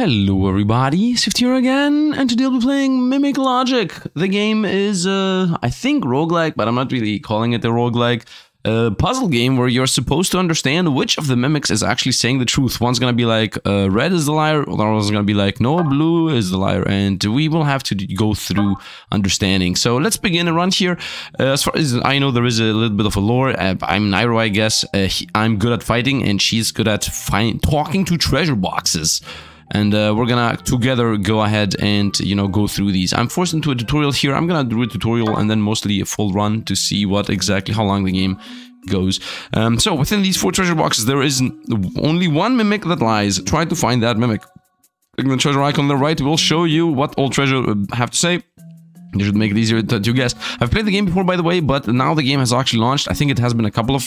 Hello everybody, Sifd here again, and today I'll be playing Mimic Logic. The game is, I think roguelike, but I'm not really calling it a roguelike. Puzzle game where you're supposed to understand which of the mimics is actually saying the truth. One's gonna be like, red is the liar, the other one's gonna be like, no, blue is the liar, and we will have to go through understanding. So let's begin a run here. As far as I know, there is a little bit of a lore. I'm Nicol, I guess. I'm good at fighting, and she's good at talking to treasure boxes. And we're gonna together go ahead and, you know, go through these. I'm forced into a tutorial here. I'm gonna do a tutorial and then mostly a full run to see what exactly, how long the game goes. So within these 4 treasure boxes, there is only one mimic that lies. Try to find that mimic. Clicking the treasure icon on the right will show you what all treasure have to say. You should make it easier to guess. I've played the game before, by the way, but now the game has actually launched. I think it has been a couple of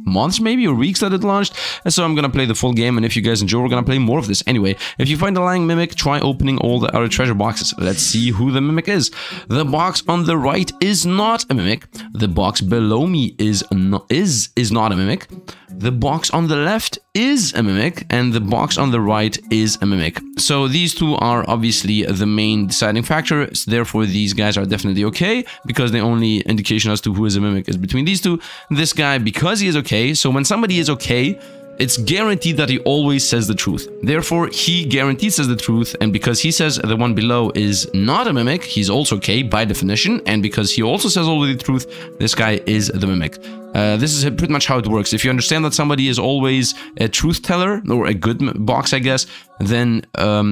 months, maybe, or weeks that it launched. And so I'm gonna play the full game, and if you guys enjoy, we're gonna play more of this. Anyway, if you find a lying mimic, try opening all the other treasure boxes. Let's see who the mimic is. The box on the right is not a mimic. The box below me is not a mimic. The box on the left is a mimic, and the box on the right is a mimic. So these two are obviously the main deciding factor. So therefore, these guys are definitely okay, because the only indication as to who is a mimic is between these two. This guy, because he is okay, so when somebody is okay, it's guaranteed that he always says the truth. Therefore, he guaranteed says the truth, and because he says the one below is not a mimic, he's also okay by definition, and because he also says all the truth, this guy is the mimic. This is pretty much how it works. If you understand that somebody is always a truth teller, or a good box, I guess, then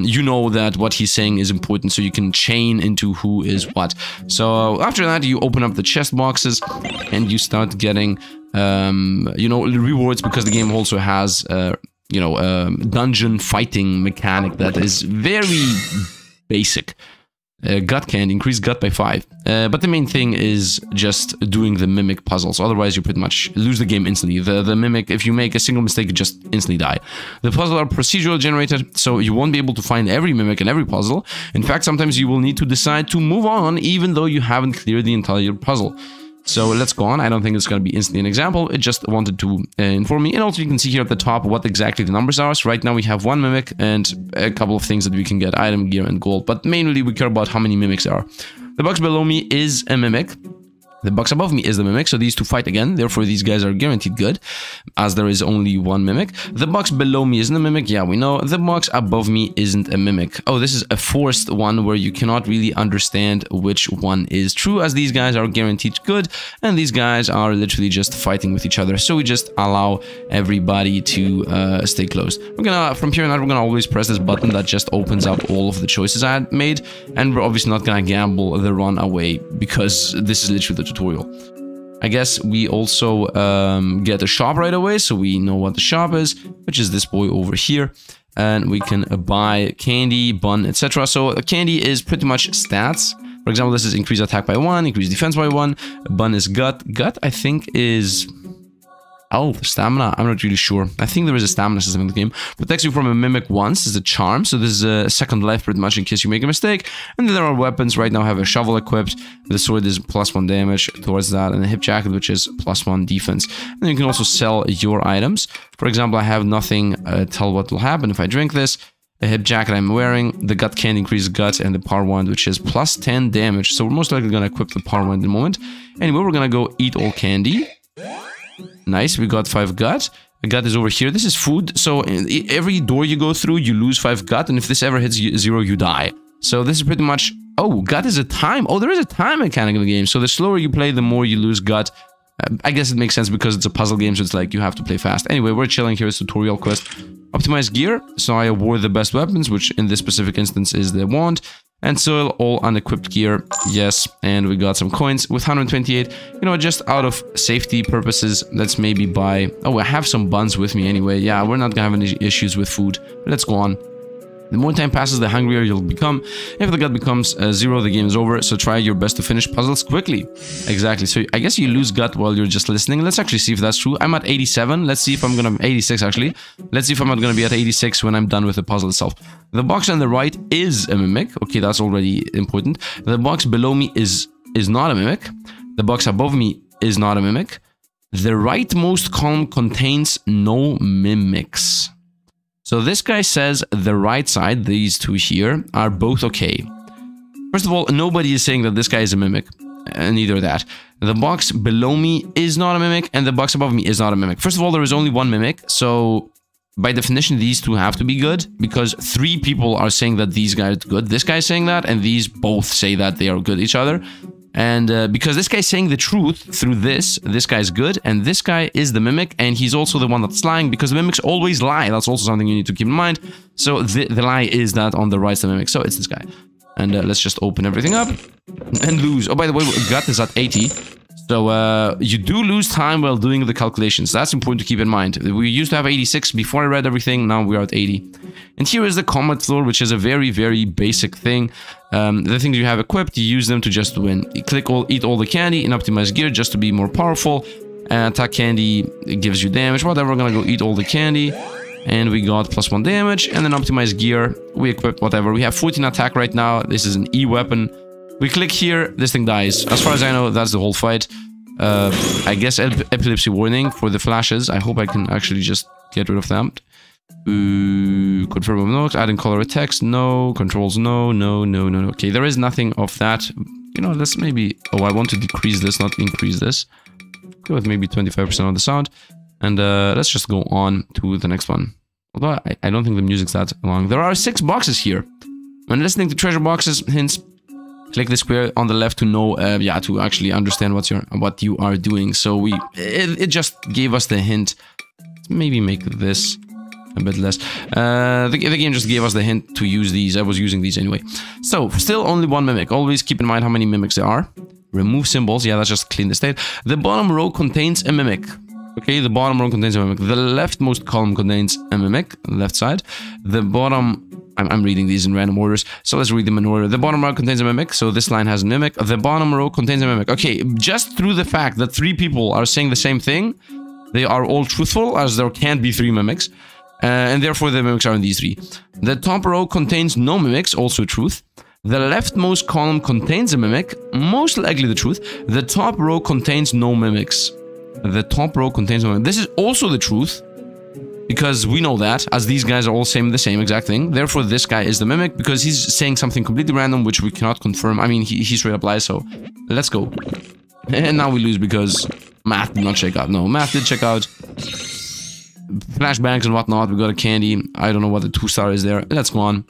you know that what he's saying is important, so you can chain into who is what. So after that, you open up the chest boxes, and you start getting you know, rewards, because the game also has you know, dungeon fighting mechanic that is very basic. Gut can increase gut by 5, but the main thing is just doing the mimic puzzles. Otherwise, you pretty much lose the game instantly. The mimic, if you make a single mistake, you just instantly die. The puzzles are procedurally generated, so you won't be able to find every mimic in every puzzle. In fact, sometimes you will need to decide to move on, even though you haven't cleared the entire puzzle. So let's go on. I don't think it's going to be instantly an example. It just wanted to inform me. And also you can see here at the top what exactly the numbers are. So right now we have 1 mimic and a couple of things that we can get: item, gear, and gold. But mainly we care about how many mimics there are. The box below me is a mimic. The box above me is the mimic, so these two fight again. Therefore, these guys are guaranteed good, as there is only 1 mimic. The box below me isn't a mimic. Yeah, we know. The box above me isn't a mimic. Oh, this is a forced one where you cannot really understand which one is true, as these guys are guaranteed good, and these guys are literally just fighting with each other. So we just allow everybody to stay close. We're gonna, from here on out, we're gonna always press this button that just opens up all of the choices I had made, and we're obviously not gonna gamble the run away, because this is literally the tutorial. I guess we also get a shop right away, so we know what the shop is, which is this boy over here, and we can buy candy, bun, etc. So candy is pretty much stats. For example, this is increase attack by 1, increase defense by 1. Bun is gut. Gut, I think, is... oh, stamina. I'm not really sure. I think there is a stamina system in the game. Protects you from a mimic once is a charm. So this is a second life pretty much in case you make a mistake. And then there are weapons. Right now I have a shovel equipped. The sword is +1 damage towards that. And a hip jacket, which is +1 defense. And then you can also sell your items. For example, I have nothing. Tell what will happen if I drink this. A hip jacket I'm wearing. The gut can increase gut, and the power wand, which is +10 damage. So we're most likely going to equip the power wand in a moment. Anyway, we're going to go eat all candy. Nice, we got 5 gut. The gut is over here. This is food. So every door you go through, you lose 5 gut. And if this ever hits 0, you die. So this is pretty much... oh, gut is a time. Oh, there is a time mechanic in the game. So the slower you play, the more you lose gut. I guess it makes sense because it's a puzzle game, so it's like you have to play fast. Anyway, we're chilling here. It's tutorial quest. Optimize gear. So I award the best weapons, which in this specific instance is the wand. And so all unequipped gear, yes, and we got some coins with 128. You know, just out of safety purposes, let's maybe buy... oh, I have some buns with me anyway. Yeah, we're not gonna have any issues with food. Let's go on. The more time passes, the hungrier you'll become. If the gut becomes 0, the game is over, so try your best to finish puzzles quickly. Exactly, so I guess you lose gut while you're just listening. Let's actually see if that's true. I'm at 87. Let's see if I'm gonna... 86, actually. Let's see if I'm not gonna be at 86 when I'm done with the puzzle itself. The box on the right is a mimic. Okay, that's already important. The box below me is not a mimic. The box above me is not a mimic. The rightmost column contains no mimics. So this guy says the right side, these two here, are both okay. First of all, nobody is saying that this guy is a mimic. Neither that. The box below me is not a mimic, and the box above me is not a mimic. First of all, there is only one mimic, so by definition, these two have to be good, because 3 people are saying that these guys are good. This guy's saying that, and these both say that they are good each other. And because this guy's saying the truth through this guy's good, and this guy is the mimic, and he's also the one that's lying, because the mimics always lie. That's also something you need to keep in mind. So the lie is that on the right's the mimic, so it's this guy. And let's just open everything up and lose. Oh, by the way, we got this at 80. So you do lose time while doing the calculations. That's important to keep in mind. We used to have 86 before I read everything. Now we are at 80. And here is the combat floor, which is a very, very basic thing. The things you have equipped, you use them to just win. You click eat all the candy and optimize gear just to be more powerful. Attack candy gives you damage. Whatever, we're gonna go eat all the candy. And we got +1 damage. And then optimize gear. We equipped whatever. We have 14 attack right now. This is an E weapon. We click here, this thing dies. As far as I know, that's the whole fight. I guess epilepsy warning for the flashes. I hope I can actually just get rid of them. Confirm notes, adding color text, no. Controls, no. Okay, there is nothing of that. You know, let's maybe... Oh, I want to decrease this, not increase this. Go with maybe 25% on the sound. And let's just go on to the next one. Although I don't think the music's that long. There are 6 boxes here. When listening to treasure boxes, hints... Click the square on the left to know, yeah, to actually understand what you are doing. So it just gave us the hint. Maybe make this a bit less. The game just gave us the hint to use these. I was using these anyway. So still only 1 mimic. Always keep in mind how many mimics there are. Remove symbols. Yeah, that's just clean the state. The bottom row contains a mimic. Okay, the bottom row contains a mimic. The leftmost column contains a mimic, left side. The bottom... I'm reading these in random orders, so let's read them in order. The bottom row contains a mimic, so this line has a mimic. The bottom row contains a mimic. Okay, just through the fact that 3 people are saying the same thing, they are all truthful, as there can't be 3 mimics. And therefore the mimics are in these 3. The top row contains no mimics, also truth. The leftmost column contains a mimic, most likely the truth. The top row contains no mimics. The top row contains no mimics. This is also the truth. Because we know that, as these guys are all saying the same exact thing. Therefore, this guy is the mimic, because he's saying something completely random, which we cannot confirm. I mean, he straight up lies, so let's go. And now we lose because math did not check out. No, math did check out. Flashbangs and whatnot. We got a candy. I don't know what the 2-star is there. Let's go on.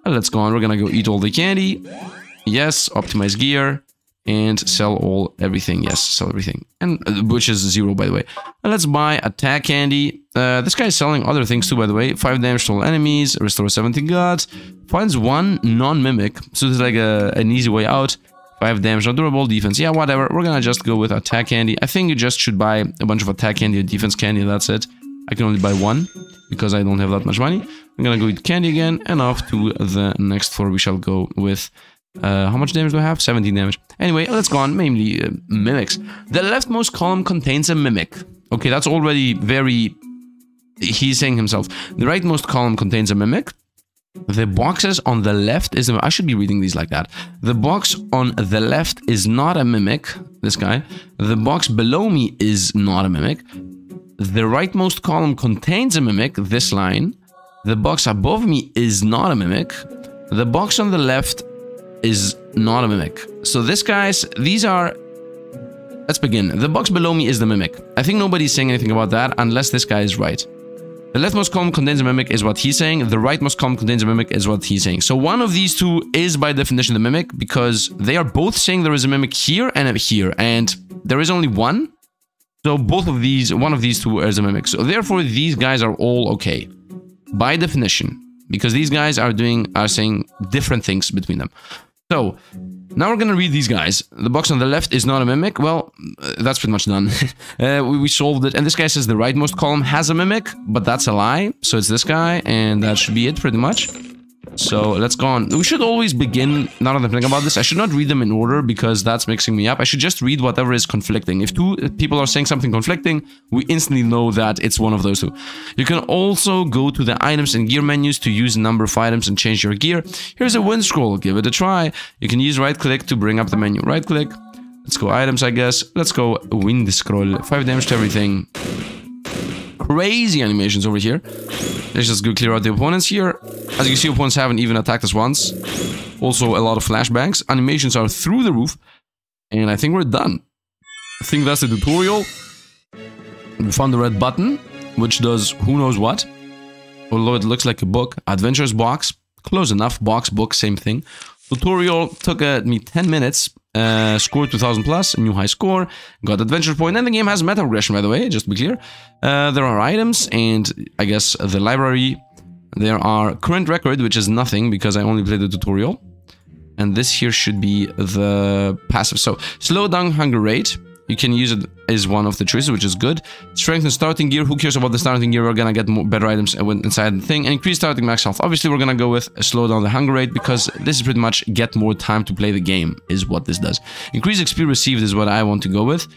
Let's go on. We're gonna go eat all the candy. Yes, optimize gear. And sell everything. Yes, sell everything. And which is 0, by the way. And let's buy attack candy. This guy is selling other things too, by the way. 5 damage to all enemies. Restore 70 gods. Finds 1 non-mimic. So this is like an easy way out. 5 damage, not durable. Defense. Yeah, whatever. We're gonna just go with attack candy. I think you just should buy a bunch of attack candy and defense candy. That's it. I can only buy 1. Because I don't have that much money. I'm gonna go eat candy again. And off to the next floor we shall go with... how much damage do I have? 17 damage. Anyway, let's go on. Mainly mimics. The leftmost column contains a mimic. Okay, that's already very... He's saying himself. The rightmost column contains a mimic. The boxes on the left is... I should be reading these like that. The box on the left is not a mimic. This guy. The box below me is not a mimic. The rightmost column contains a mimic. This line. The box above me is not a mimic. The box on the left... is not a mimic. So this guys, these are... Let's begin. The box below me is the mimic. I think nobody's saying anything about that unless this guy is right. The leftmost column contains a mimic is what he's saying. The rightmost column contains a mimic is what he's saying. So one of these 2 is by definition the mimic, because they are both saying there is a mimic here and here, and there is only 1. So both of these, one of these 2 is a mimic. So therefore these guys are all okay. By definition. Because these guys are saying different things between them. So, now we're gonna read these guys. The box on the left is not a mimic. Well, that's pretty much done. We solved it. And this guy says the rightmost column has a mimic, but that's a lie. So it's this guy, and that should be it pretty much. So let's go on. We should always begin, now that I'm thinking about this, I should not read them in order because that's mixing me up. I should just read whatever is conflicting. If 2 people are saying something conflicting, we instantly know that it's one of those 2. You can also go to the items and gear menus to use a number of items and change your gear. Here's a wind scroll, give it a try. You can use right click to bring up the menu. Right click. Let's go items, I guess. Let's go wind scroll. 5 damage to everything. Crazy animations over here. Let's just go clear out the opponents here. As you can see, opponents haven't even attacked us once. Also, a lot of flashbangs. Animations are through the roof. And I think we're done. I think that's the tutorial. We found the red button, which does who knows what. Although it looks like a book. Adventures box. Close enough. Box, book, same thing. Tutorial took me 10 minutes. Scored 2000 plus, a new high score. Got adventure point. And the game has meta progression, by the way, just to be clear. There are items and I guess the library. There are current record, which is nothing because I only played the tutorial. And this here should be the passive. So, slow down hunger rate. You can use it as one of the choices, which is good. Strength and starting gear. Who cares about the starting gear? We're gonna get more, better items inside the thing. And increase starting max health. Obviously, we're gonna go with slow down the hunger rate because this is pretty much get more time to play the game is what this does. Increase XP received is what I want to go with.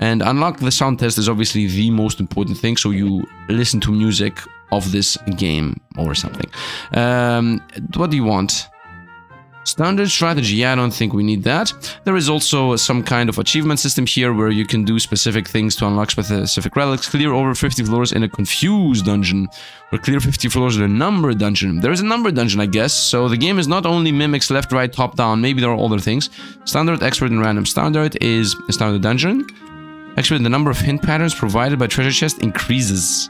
And unlock the sound test is obviously the most important thing. So you listen to music of this game or something. What do you want? Standard strategy, yeah, I don't think we need that. There is also some kind of achievement system here where you can do specific things to unlock specific relics. Clear over 50 floors in a confused dungeon. Or clear 50 floors in a number dungeon. There is a number dungeon, I guess. So the game is not only mimics left, right, top, down. Maybe there are other things. Standard, expert, and random. Standard is a standard dungeon. Expert, the number of hint patterns provided by treasure chest increases.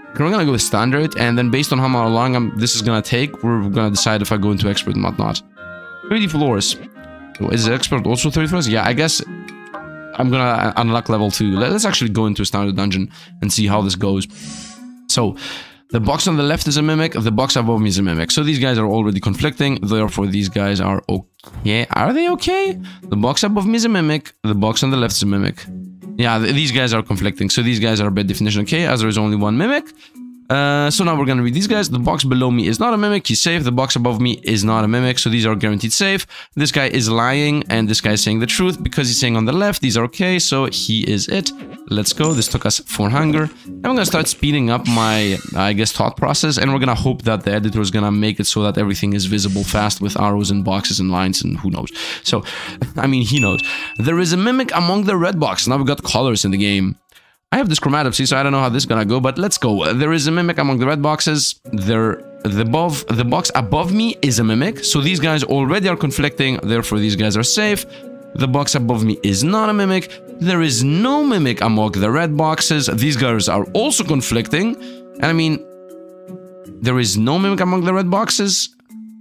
Okay, we're gonna go with standard. And then based on how long this is gonna take, we're gonna decide if I go into expert and whatnot. 30 floors. Is expert also 30 floors? Yeah, I guess I'm gonna unlock level 2. Let's actually go into a standard dungeon and see how this goes. So, the box on the left is a mimic, the box above me is a mimic. So these guys are already conflicting, therefore these guys are okay. Are they okay? The box above me is a mimic, the box on the left is a mimic. Yeah, these guys are conflicting, so these guys are by definition okay, as there is only one mimic. So now we're gonna read these guys. The box below me is not a mimic, he's safe. The box above me is not a mimic, so these are guaranteed safe. This guy is lying, and this guy is saying the truth because he's saying on the left, these are okay, so he is it. Let's go. This took us 4 hunger. And I'm gonna start speeding up my, I guess, thought process, and we're gonna hope that the editor is gonna make it so that everything is visible fast with arrows and boxes and lines and who knows. So, I mean, he knows. There is a mimic among the red boxes. Now we got colors in the game. I have this chromatopsy, so I don't know how this is gonna go, but let's go. There is a mimic among the red boxes. The box above me is a mimic, so these guys already are conflicting, therefore these guys are safe. The box above me is not a mimic. There is no mimic among the red boxes. These guys are also conflicting. And I mean, there is no mimic among the red boxes.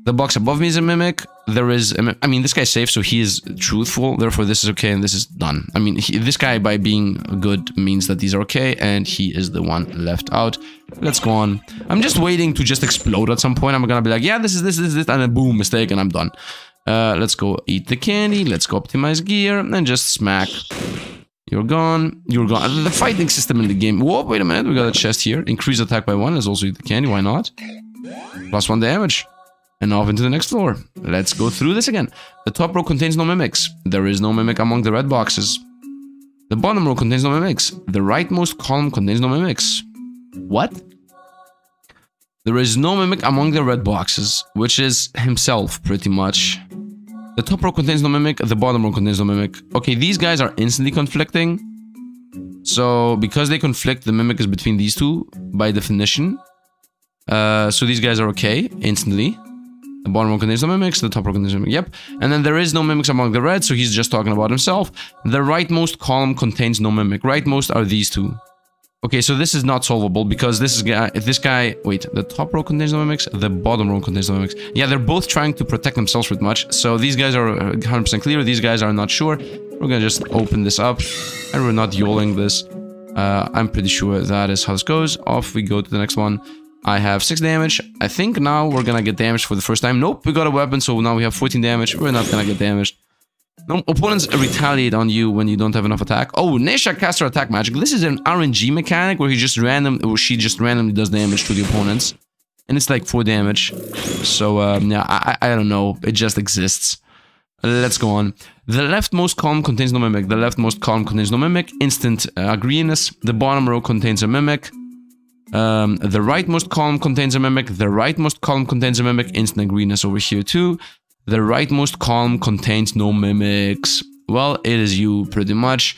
The box above me is a mimic. There is, I mean, this guy's safe, so he is truthful. Therefore, this is okay, and this is done. I mean, this guy, by being good, means that these are okay, and he is the one left out. Let's go on. I'm just waiting to just explode at some point. I'm gonna be like, yeah, this, and then boom, mistake, and I'm done. Let's go eat the candy. Let's go optimize gear, and just smack. You're gone. You're gone. The fighting system in the game. Whoa, wait a minute. We got a chest here. Increase attack by 1. Let's also eat the candy. Why not? +1 damage. And off into the next floor. Let's go through this again. The top row contains no mimics. There is no mimic among the red boxes. The bottom row contains no mimics. The rightmost column contains no mimics. What? There is no mimic among the red boxes, which is himself, pretty much. The top row contains no mimic. The bottom row contains no mimic. Okay, these guys are instantly conflicting. So, because they conflict, the mimic is between these two, by definition. So these guys are okay, instantly. The bottom row contains no mimics, the top row contains no mimics, yep. And then there is no mimics among the red, so he's just talking about himself. The rightmost column contains no mimic. Rightmost are these two. Okay, so this is not solvable, because this guy, wait, the top row contains no mimics, the bottom row contains no mimics. Yeah, they're both trying to protect themselves pretty much, so these guys are 100% clear, these guys are not sure. We're gonna just open this up, and we're not yoling this. I'm pretty sure that is how this goes. Off we go to the next one. I have 6 damage. I think now we're gonna get damaged for the first time. Nope, we got a weapon, so now we have 14 damage. We're not gonna get damaged. No, opponents retaliate on you when you don't have enough attack. Oh, Nesha caster attack magic. This is an RNG mechanic where she just randomly does damage to the opponents. And it's like 4 damage. So, yeah, I don't know. It just exists. Let's go on. The leftmost column contains no mimic. The leftmost column contains no mimic. Instant agreeiness. The bottom row contains a mimic. The rightmost column contains a mimic. The rightmost column contains a mimic. Instant agreeiness over here too. The rightmost column contains no mimics. Well, it is you, pretty much.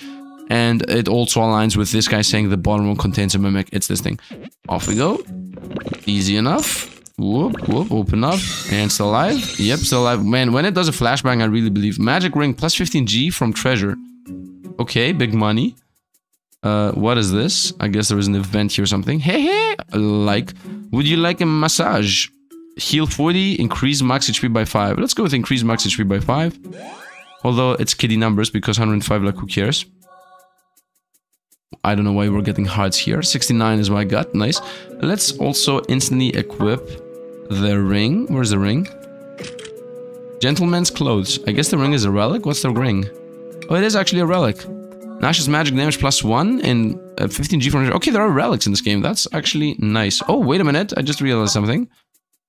And it also aligns with this guy saying the bottom row contains a mimic. It's this thing. Off we go. Easy enough. Whoop, whoop, open up. And still alive. Yep, still alive. Man, when it does a flashbang, I really believe. Magic ring plus 15G from treasure. Okay, big money. What is this? I guess there is an event here or something. Hey, hey! Like, would you like a massage? Heal 40, increase max HP by 5. Let's go with increase max HP by 5. Although it's kiddie numbers because 105, like, who cares? I don't know why we're getting hearts here. 69 is what I got. Nice. Let's also instantly equip the ring. Where's the ring? Gentleman's clothes. I guess the ring is a relic. What's the ring? Oh, it is actually a relic. Nash's magic damage +1 and 15G from... Okay, there are relics in this game. That's actually nice. Oh, wait a minute. I just realized something.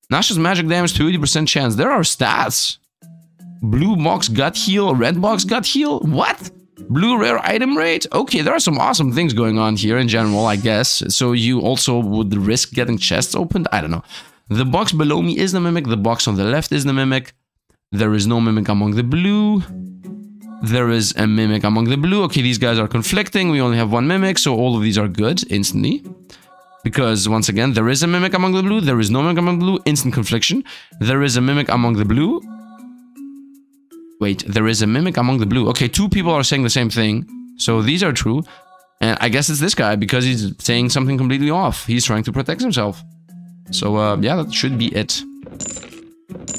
Nash's magic damage to 80% chance. There are stats. Blue box gut heal. Red box gut heal. What? Blue rare item rate? Okay, there are some awesome things going on here in general, I guess. So you also would risk getting chests opened? I don't know. The box below me is the mimic. The box on the left is the mimic. There is no mimic among the blue. There is a mimic among the blue. Okay, these guys are conflicting. We only have one mimic, so all of these are good instantly. Because, once again, there is a mimic among the blue. There is no mimic among the blue. Instant confliction. There is a mimic among the blue. Wait, there is a mimic among the blue. Okay, two people are saying the same thing. So these are true. And I guess it's this guy because he's saying something completely off. He's trying to protect himself. So, yeah, that should be it.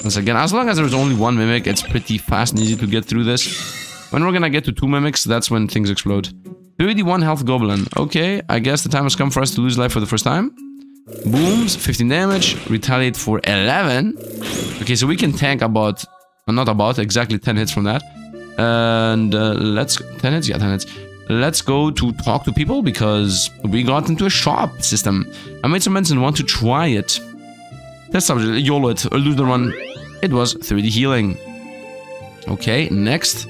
Once again, as long as there's only one mimic, it's pretty fast and easy to get through this. When we're gonna get to 2 mimics, that's when things explode. 31 health goblin. Okay, I guess the time has come for us to lose life for the first time. Booms, 15 damage. Retaliate for 11. Okay, so we can tank about... Not about, exactly 10 hits from that. And let's... 10 hits? Yeah, 10 hits. Let's go to talk to people because we got into a shop system. I made some medicine, want to try it. Test subject, YOLO it, or lose the run. It was 30 healing. Okay, next.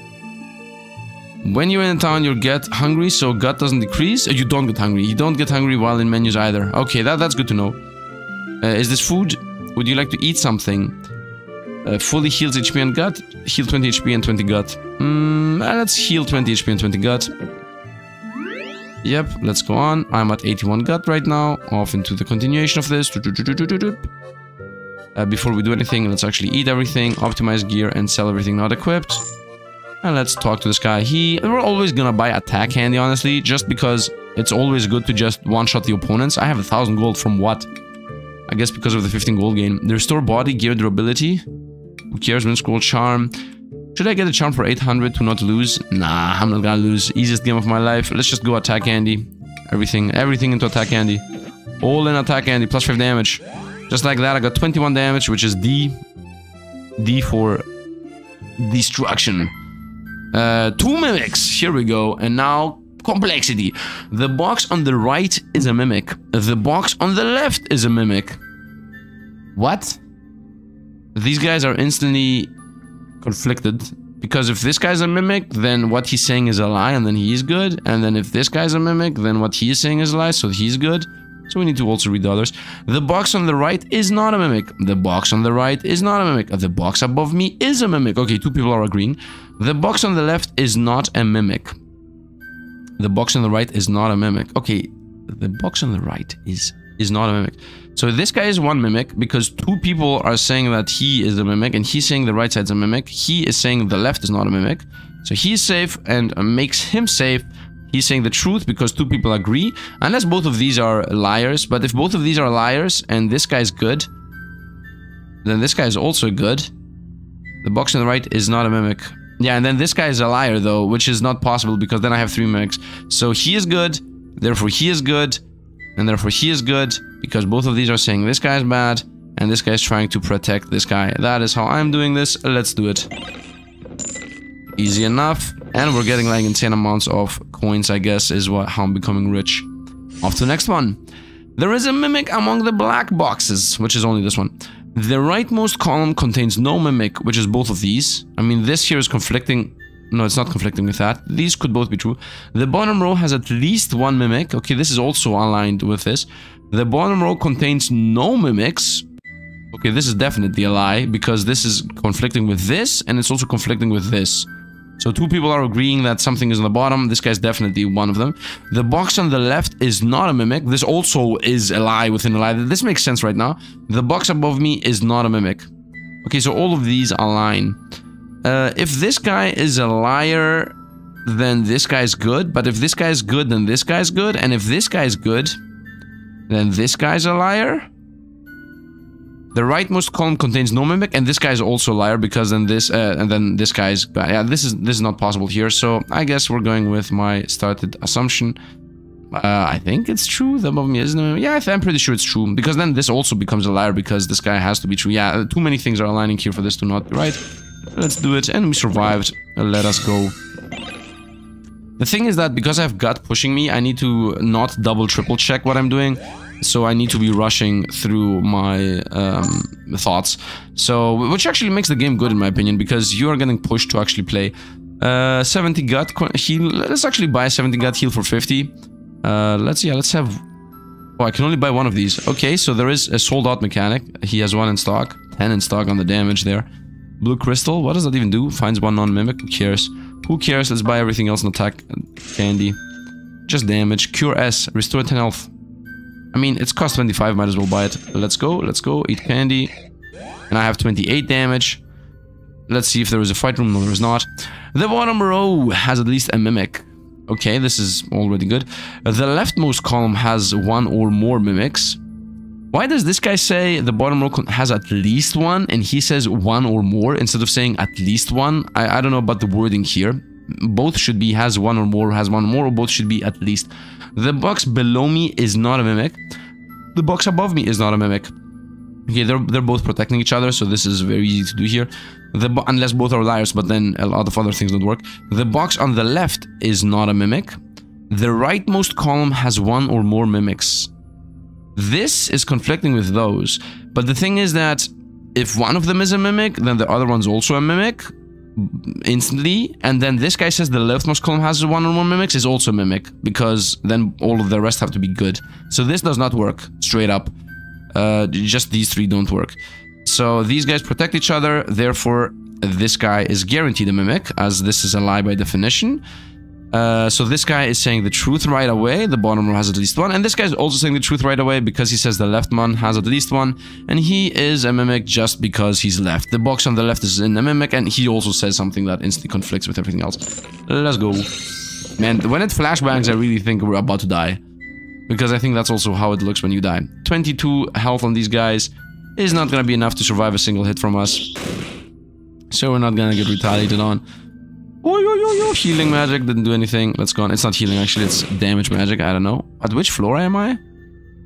When you're in town, you'll get hungry, so gut doesn't decrease. You don't get hungry. You don't get hungry while in menus either. Okay, that's good to know. Is this food? Would you like to eat something? Fully heals HP and gut. Heal 20 HP and 20 gut. Let's heal 20 HP and 20 gut. Yep, let's go on. I'm at 81 gut right now. Off into the continuation of this. Before we do anything, let's actually eat everything, optimize gear, and sell everything not equipped. And let's talk to this guy. We're always gonna buy attack handy, honestly, just because it's always good to just one-shot the opponents. I have 1,000 gold from what? I guess because of the 15 gold gain. They restore body, gear, durability. Who cares? Win scroll, charm. Should I get a charm for 800 to not lose? Nah, I'm not gonna lose. Easiest game of my life. Let's just go attack handy. Everything into attack handy. All in attack handy, plus 5 damage. Just like that, I got 21 damage, which is D. D for destruction. 2 mimics. Here we go. And now, complexity. The box on the right is a mimic. The box on the left is a mimic. What? These guys are instantly conflicted. Because if this guy's a mimic, then what he's saying is a lie, and then he's good. And then if this guy's a mimic, then what he's saying is a lie, so he's good. So we need to also read the others. The box on the right is not a mimic. The box on the right is not a mimic. The box above me is a mimic. Okay, 2 people are agreeing. The box on the left is not a mimic. The box on the right is not a mimic. Okay, the box on the right is not a mimic. So this guy is one mimic because 2 people are saying that he is a mimic and he's saying the right side's a mimic. He is saying the left is not a mimic. So he's safe and makes him safe. He's saying the truth because 2 people agree. Unless both of these are liars. But if both of these are liars and this guy's good, then this guy is also good. The box on the right is not a mimic. Yeah, and then this guy is a liar though, which is not possible because then I have 3 mimics. So he is good, therefore he is good, and therefore he is good because both of these are saying this guy is bad and this guy is trying to protect this guy. That is how I'm doing this. Let's do it. Easy enough. And we're getting like insane amounts of coins, I guess, is how I'm becoming rich. Off to the next one. There is a mimic among the black boxes, which is only this one. The rightmost column contains no mimic, which is both of these. I mean, this here is conflicting. No, it's not conflicting with that. These could both be true. The bottom row has at least 1 mimic. Okay, this is also aligned with this. The bottom row contains no mimics. Okay, this is definitely a lie because this is conflicting with this and it's also conflicting with this. So 2 people are agreeing that something is on the bottom. This guy's definitely one of them. The box on the left is not a mimic. This also is a lie within a lie. This makes sense right now. The box above me is not a mimic. Okay, so all of these align. If this guy is a liar, then this guy's good. But if this guy's good, then this guy's good. And if this guy's good, then this guy's a liar. The rightmost column contains no mimic, and this guy's also a liar because then this and then this guy's bad. Yeah, this is not possible here. So I guess we're going with my started assumption. I think it's true. The above me isn't a mimic. Yeah, I'm pretty sure it's true because then this also becomes a liar because this guy has to be true. Yeah, too many things are aligning here for this to not be right. Let's do it, and we survived. Let us go. The thing is that because I have gut pushing me, I need to not double triple check what I'm doing. So I need to be rushing through my thoughts. So, which actually makes the game good in my opinion, because you are getting pushed to actually play. 70 gut heal. Let's actually buy a 70 gut heal for 50. Let's have... Oh, I can only buy one of these. Okay, so there is a sold out mechanic. He has 1 in stock. 10 in stock on the damage there. Blue crystal. What does that even do? Finds 1 non-mimic. Who cares? Who cares? Let's buy everything else and attack. Candy. Just damage. Cure S. Restore 10 health. I mean, it's cost 25, might as well buy it. Let's go, eat candy. And I have 28 damage. Let's see if there is a fight room. No, there is not. The bottom row has at least a mimic. Okay, this is already good. The leftmost column has 1 or more mimics. Why does this guy say the bottom row has at least 1 and he says 1 or more instead of saying at least 1? I don't know about the wording here. Both should be has 1 or more, has 1 or more, or both should be at least. The box below me is not a mimic. The box above me is not a mimic. Okay, they're both protecting each other, so this is very easy to do here. Unless both are liars, but then a lot of other things don't work. The box on the left is not a mimic. The rightmost column has 1 or more mimics. This is conflicting with those. But the thing is that if one of them is a mimic, then the other one's also a mimic. Instantly, and then this guy says the leftmost column has 1 or more mimics is also a mimic, because then all of the rest have to be good. So this does not work, straight up. Just these 3 don't work. So these guys protect each other, therefore this guy is guaranteed a mimic, as this is a lie by definition. So this guy is saying the truth right away, the bottom row has at least 1, and this guy is also saying the truth right away because he says the left one has at least 1, and he is a mimic just because he's left. The box on the left is in a mimic, and he also says something that instantly conflicts with everything else. Let's go. Man, when it flashbangs, I really think we're about to die. Because I think that's also how it looks when you die. 22 health on these guys is not gonna be enough to survive a single hit from us. So we're not gonna get retaliated on. Oh, healing magic didn't do anything. Let's go on. It's not healing, actually. It's damage magic. I don't know. At which floor am I?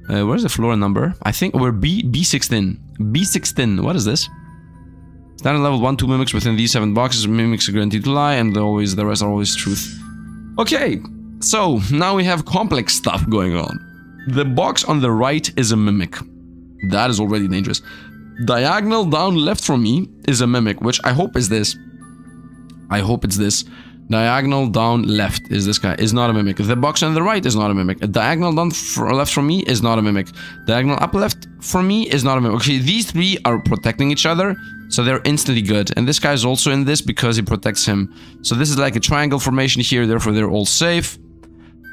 Where's the floor number? I think we're B16. B16. What is this? Standard level 1-2 mimics within these 7 boxes. Mimics are guaranteed to lie, and the rest are always truth. Okay, so now we have complex stuff going on. The box on the right is a mimic. That is already dangerous. Diagonal down left from me is a mimic, which I hope is this. I hope it's this. Diagonal down left is this guy. Is not a mimic. The box on the right is not a mimic. A diagonal down left from me is not a mimic. Diagonal up left from me is not a mimic. Okay, these 3 are protecting each other, so they're instantly good. And this guy is also in this because he protects him. So this is like a triangle formation here, therefore they're all safe.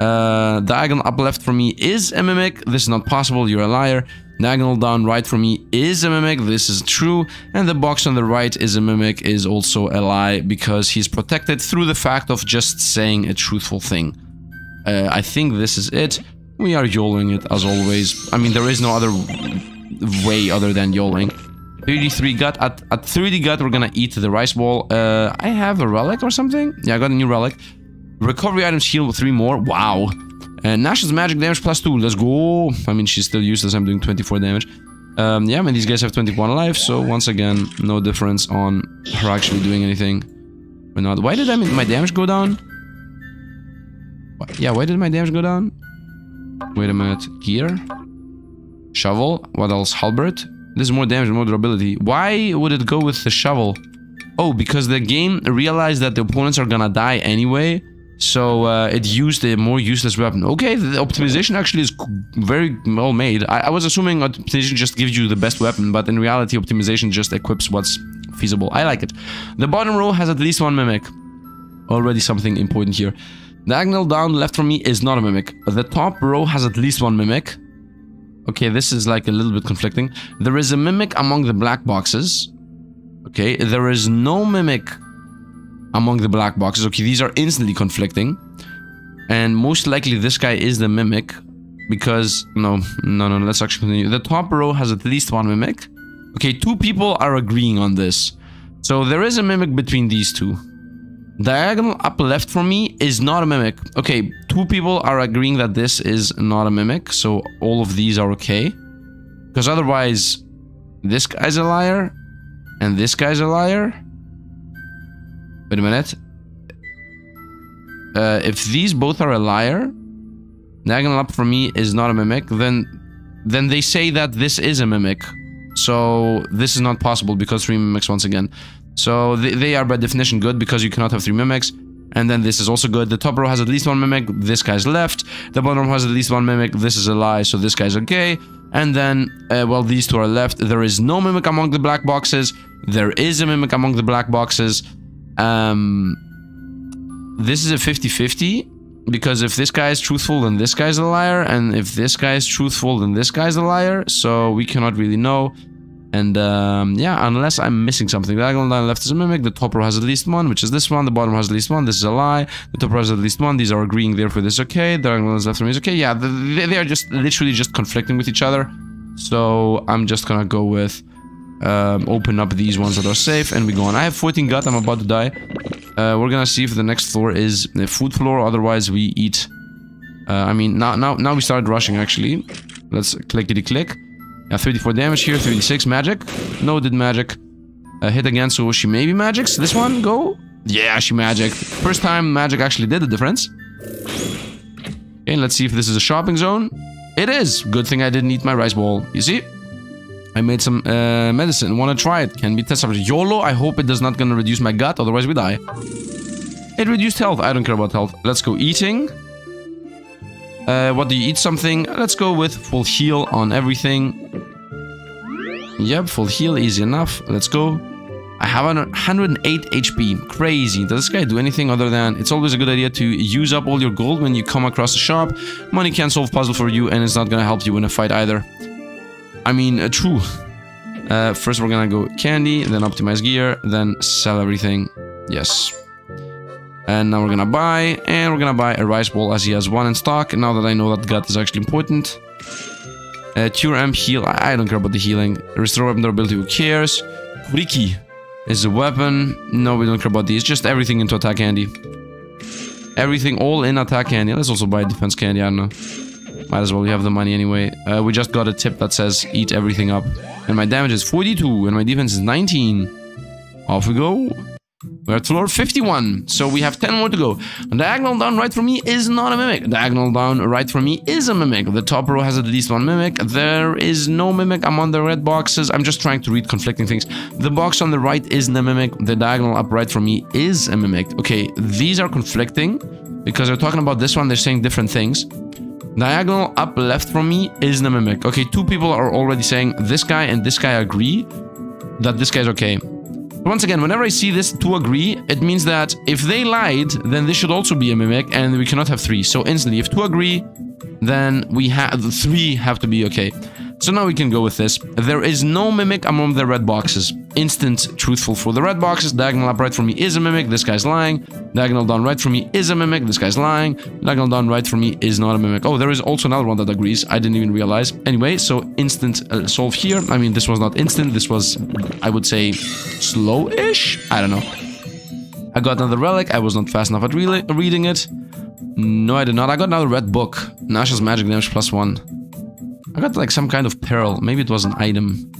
Diagonal up left from me is a mimic. This is not possible, you're a liar. Diagonal down right from me is a mimic, this is true. And the box on the right is a mimic is also a lie because he's protected through the fact of just saying a truthful thing. I think this is it. We are YOLOing it as always. I mean, there is no other way other than YOLOing. 33 gut. At 30 gut, we're gonna eat the rice ball. I have a relic or something? Yeah, I got a new relic. Recovery items heal with 3 more. Wow. And Nash's magic damage +2. Let's go. I mean, she's still useless. I'm doing 24 damage. Yeah, man, these guys have 21 life. So once again, no difference on her actually doing anything. Or not. Why did my damage go down? Yeah, why did my damage go down? Wait a minute. Gear. Shovel. What else? Halberd. This is more damage, more durability. Why would it go with the shovel? Oh, because the game realized that the opponents are gonna die anyway. So it used a more useless weapon. Okay, the optimization actually is very well made. I was assuming optimization just gives you the best weapon, but in reality optimization just equips what's feasible. I like it. The bottom row has at least 1 mimic. Already something important here. Diagonal down left from me is not a mimic. The top row has at least one mimic. Okay, this is like a little bit conflicting. There is a mimic among the black boxes. Okay, there is no mimic among the black boxes. Okay, these are instantly conflicting. And most likely this guy is the mimic. Because, no, let's actually continue. The top row has at least one mimic. Okay, 2 people are agreeing on this. So there is a mimic between these 2. Diagonal up left from me is not a mimic. Okay, 2 people are agreeing that this is not a mimic. So all of these are okay. Because otherwise, this guy's a liar. And this guy's a liar. Wait a minute. If these both are a liar, diagonal up from me is not a mimic, then they say that this is a mimic. So this is not possible because 3 mimics once again. So they are by definition good because you cannot have 3 mimics. And then this is also good. The top row has at least 1 mimic. This guy's left. The bottom row has at least 1 mimic. This is a lie. So this guy's okay. And then, well, these 2 are left. There is no mimic among the black boxes. There is a mimic among the black boxes. This is a 50-50. Because if this guy is truthful, then this guy's a liar. And if this guy is truthful, then this guy's a liar. So we cannot really know. And yeah, unless I'm missing something. The diagonal down left is a mimic. The top row has at least 1, which is this one. The bottom row has at least 1. This is a lie. The top row has at least 1. These are agreeing, therefore this is okay. The diagonal left from me is okay. Yeah, they are just literally just conflicting with each other. So I'm just gonna go with open up these ones that are safe and we go on. I have 14 gut. I'm about to die. We're gonna see if the next floor is the food floor. Otherwise, we eat. I mean, now we started rushing actually. Let's clickety click. Yeah, 34 damage here, 36 magic. No, did magic. Hit again, so she maybe magics. This one, go. Yeah, she magic. First time magic actually did the difference. Okay, let's see if this is a shopping zone. It is. Good thing I didn't eat my rice bowl. You see? I made some medicine. Wanna try it? Can be tested. YOLO. I hope it does not gonna reduce my gut, otherwise we die. It reduced health. I don't care about health. Let's go eating. What do you eat something? Let's go with full heal on everything. Yep, full heal, easy enough. Let's go. I have 108 HP. Crazy. Does this guy do anything other than... It's always a good idea to use up all your gold when you come across a shop. Money can't solve puzzle for you and it's not gonna help you in a fight either. I mean, true. First we're gonna go candy, then optimize gear, then sell everything. Yes. And now we're gonna buy, and we're gonna buy a rice bowl as he has 1 in stock. Now that I know that gut is actually important. Cure amp heal, I don't care about the healing. Restore weapon durability, who cares? Kuriki is a weapon. No, we don't care about these. Just everything into attack candy. Everything all in attack candy. Let's also buy defense candy, I don't know. Might as well, we have the money anyway. We just got a tip that says eat everything up. And my damage is 42 and my defense is 19. Off we go. We're at floor 51, so we have 10 more to go. Diagonal down right from me is not a mimic. Diagonal down right from me is a mimic. The top row has at least 1 mimic. There is no mimic among the red boxes. I'm just trying to read conflicting things. The box on the right isn't a mimic. The diagonal up right from me is a mimic. Okay, these are conflicting because they're talking about this one. They're saying different things. Diagonal up left from me is the mimic. Okay, 2 people are already saying this guy and this guy agree that this guy's okay. Once again, whenever I see this 2 agree, it means that if they lied, then this should also be a mimic, and we cannot have 3. So instantly, if 2 agree, then we have 3 have to be okay. So now we can go with this. There is no mimic among the red boxes. Instant truthful for the red boxes. Diagonal up right from me is a mimic. This guy's lying. Diagonal down right from me is a mimic. This guy's lying. Diagonal down right from me is not a mimic. Oh, there is also another one that agrees. I didn't even realize. Anyway, so instant solve here. I mean, this was not instant. This was, I would say, slow-ish? I don't know. I got another relic. I was not fast enough at reading it. No, I did not. I got another red book. Nasha's magic damage +1. I got like some kind of pearl. Maybe it was an item.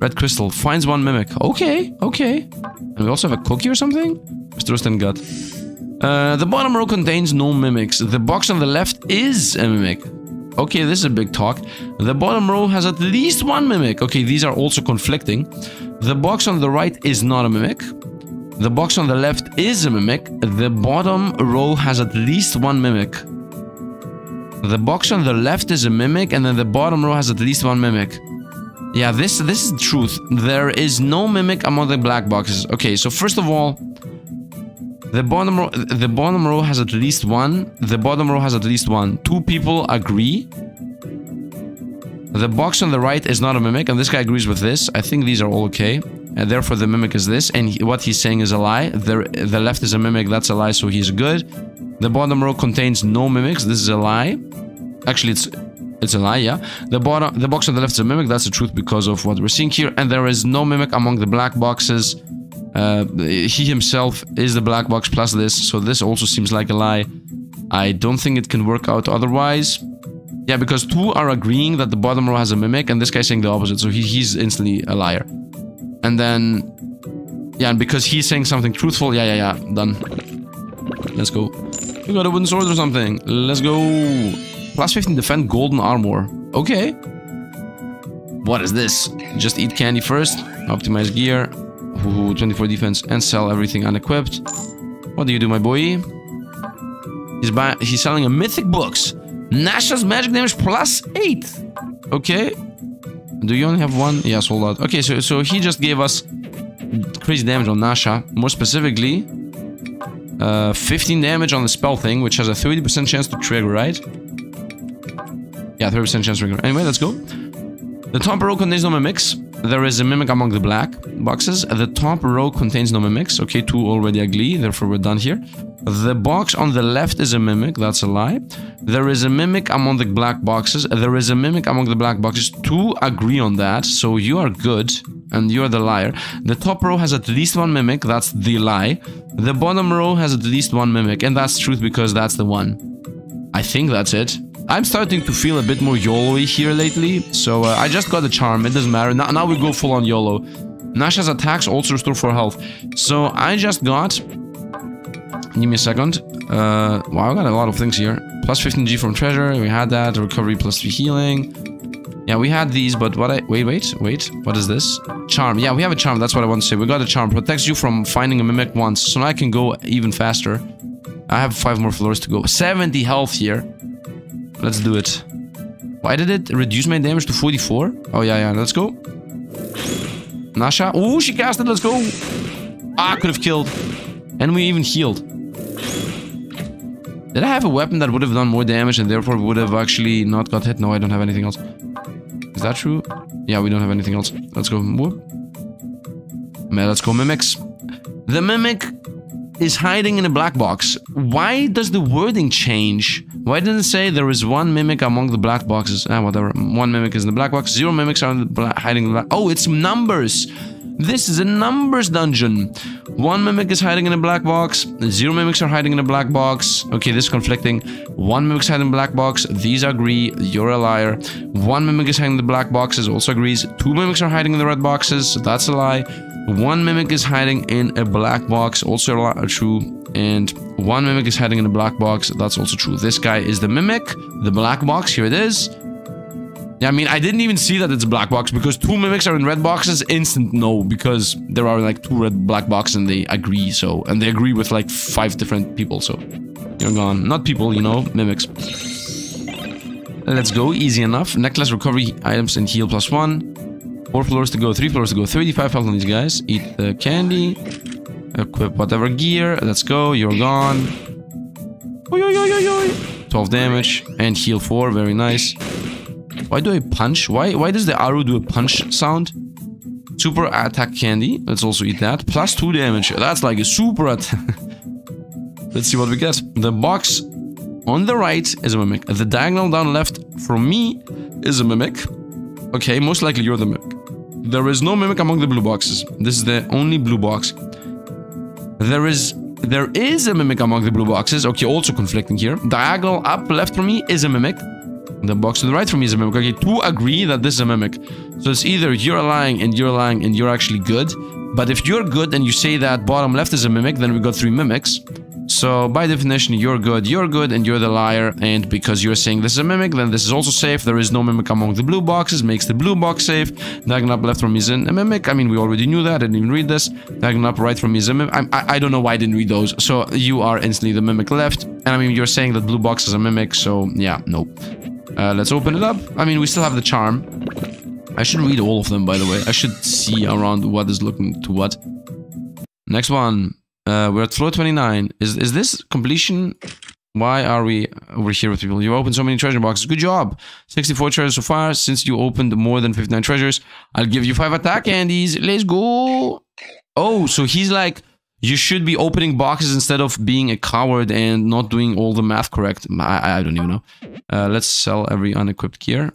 Red crystal. Finds 1 mimic. Okay, okay. And we also have a cookie or something? Mr. Rustin gut. The bottom row contains no mimics. The box on the left is a mimic. Okay, this is a big talk. The bottom row has at least 1 mimic. Okay, these are also conflicting. The box on the right is not a mimic. The box on the left is a mimic. The bottom row has at least 1 mimic. The box on the left is a mimic, and then the bottom row has at least 1 mimic. Yeah, this is the truth. There is no mimic among the black boxes. Okay, so first of all, The bottom row has at least one. The bottom row has at least one. Two people agree. The box on the right is not a mimic, and this guy agrees with this. I think these are all okay, and therefore the mimic is this, and what he's saying is a lie. The left is a mimic, that's a lie, so he's good. The bottom row contains no mimics, this is a lie. Actually, it's a lie, yeah. The box on the left is a mimic, that's the truth because of what we're seeing here, and there is no mimic among the black boxes. He himself is the black box plus this, so this also seems like a lie. I don't think it can work out otherwise. Yeah, because two are agreeing that the bottom row has a mimic, and this guy's saying the opposite, so he's instantly a liar. And then... yeah, and because he's saying something truthful, yeah, done. Let's go. We got a wooden sword or something. Let's go. Plus 15 defend, golden armor. Okay. What is this? Just eat candy first. Optimize gear. 24 defense and sell everything unequipped. What do you do, my boy? He's selling a mythic books. Nasha's magic damage plus 8. Okay. Do you only have one? Yeah, sold out. Okay, so he just gave us crazy damage on Nasha. More specifically, 15 damage on the spell thing, which has a 30% chance to trigger, right? Yeah, 30% chance to trigger. Anyway, let's go. The top row contains no mimics. There is a mimic among the black boxes. The top row contains no mimics. Okay, two already agree, therefore we're done here. The box on the left is a mimic, that's a lie. There is a mimic among the black boxes. There is a mimic among the black boxes. Two agree on that, so you are good, and you are the liar. The top row has at least one mimic, that's the lie. The bottom row has at least one mimic, and that's truth because that's the one. I think that's it. I'm starting to feel a bit more YOLO-y here lately, so I just got the charm, it doesn't matter. Now we go full on YOLO. Nasha's attacks also restore 4 health. So I just got... give me a second. Wow, I got a lot of things here. Plus 15G from treasure, we had that. Recovery plus 3 healing. Yeah, we had these, but what I... Wait. What is this? Charm. Yeah, we have a charm, that's what I want to say. We got a charm. Protects you from finding a mimic once, so now I can go even faster. I have 5 more floors to go. 70 health here. Let's do it. Why did it reduce my damage to 44? Oh, yeah, let's go. Nasha. Oh, she cast it, let's go. Ah, I could have killed. And we even healed. Did I have a weapon that would have done more damage and therefore would have actually not got hit? No, I don't have anything else. Is that true? Yeah, we don't have anything else. Let's go. Let's go mimics. The mimic is hiding in a black box. Why does the wording change? Why didn't it say there is one mimic among the black boxes? Whatever. One mimic is in the black box. 0 mimics are in the hiding in the black... Oh, it's numbers. This is a numbers dungeon. 1 mimic is hiding in a black box. 0 mimics are hiding in a black box. Okay, this is conflicting. 1 mimic is hiding in a black box. These agree. You're a liar. 1 mimic is hiding in the black boxes. Also agrees. 2 mimics are hiding in the red boxes. That's a lie. 1 mimic is hiding in a black box. Also true. And 1 mimic is hiding in a black box. That's also true. This guy is the mimic. The black box. Here it is. Yeah, I mean, I didn't even see that it's a black box because 2 mimics are in red boxes. Instant no, because there are like 2 red black boxes and they agree. So, and they agree with like 5 different people. So, you're gone. Not people, you know, mimics. Let's go. Easy enough. Necklace, recovery, items, and heal plus 1. 4 floors to go. 3 floors to go. 35 health on these guys. Eat the candy. Equip whatever gear. Let's go. You're gone. 12 damage. And heal 4. Very nice. Why do I punch? Why does the arrow do a punch sound? Super attack candy. Let's also eat that. Plus 2 damage. That's like a super attack. Let's see what we get. The box on the right is a mimic. The diagonal down left from me is a mimic. Okay, most likely you're the mimic. There is no mimic among the blue boxes. This is the only blue box. There is a mimic among the blue boxes. Okay, also conflicting here. Diagonal up left from me is a mimic. The box to the right from me is a mimic. Okay, 2 agree that this is a mimic. So it's either you're lying and you're actually good. But if you're good and you say that bottom left is a mimic, then we got 3 mimics. So by definition, you're good, and you're the liar. And because you're saying this is a mimic, then this is also safe. There is no mimic among the blue boxes, makes the blue box safe. Diagonal up left from me is a mimic. I mean, we already knew that. I didn't even read this. Diagonal up right from me is a mimic. I don't know why I didn't read those. So you are instantly the mimic left. And I mean, you're saying that blue box is a mimic. So yeah, no. Let's open it up. I mean, we still have the charm. I should read all of them, by the way. I should see around what is looking to what. Next one. We're at floor 29. Is this completion? Why are we over here with people? You opened so many treasure boxes. Good job. 64 treasures so far. Since you opened more than 59 treasures, I'll give you 5 attack candies. Let's go. Oh, so he's like, you should be opening boxes instead of being a coward and not doing all the math correct. I don't even know. Let's sell every unequipped gear.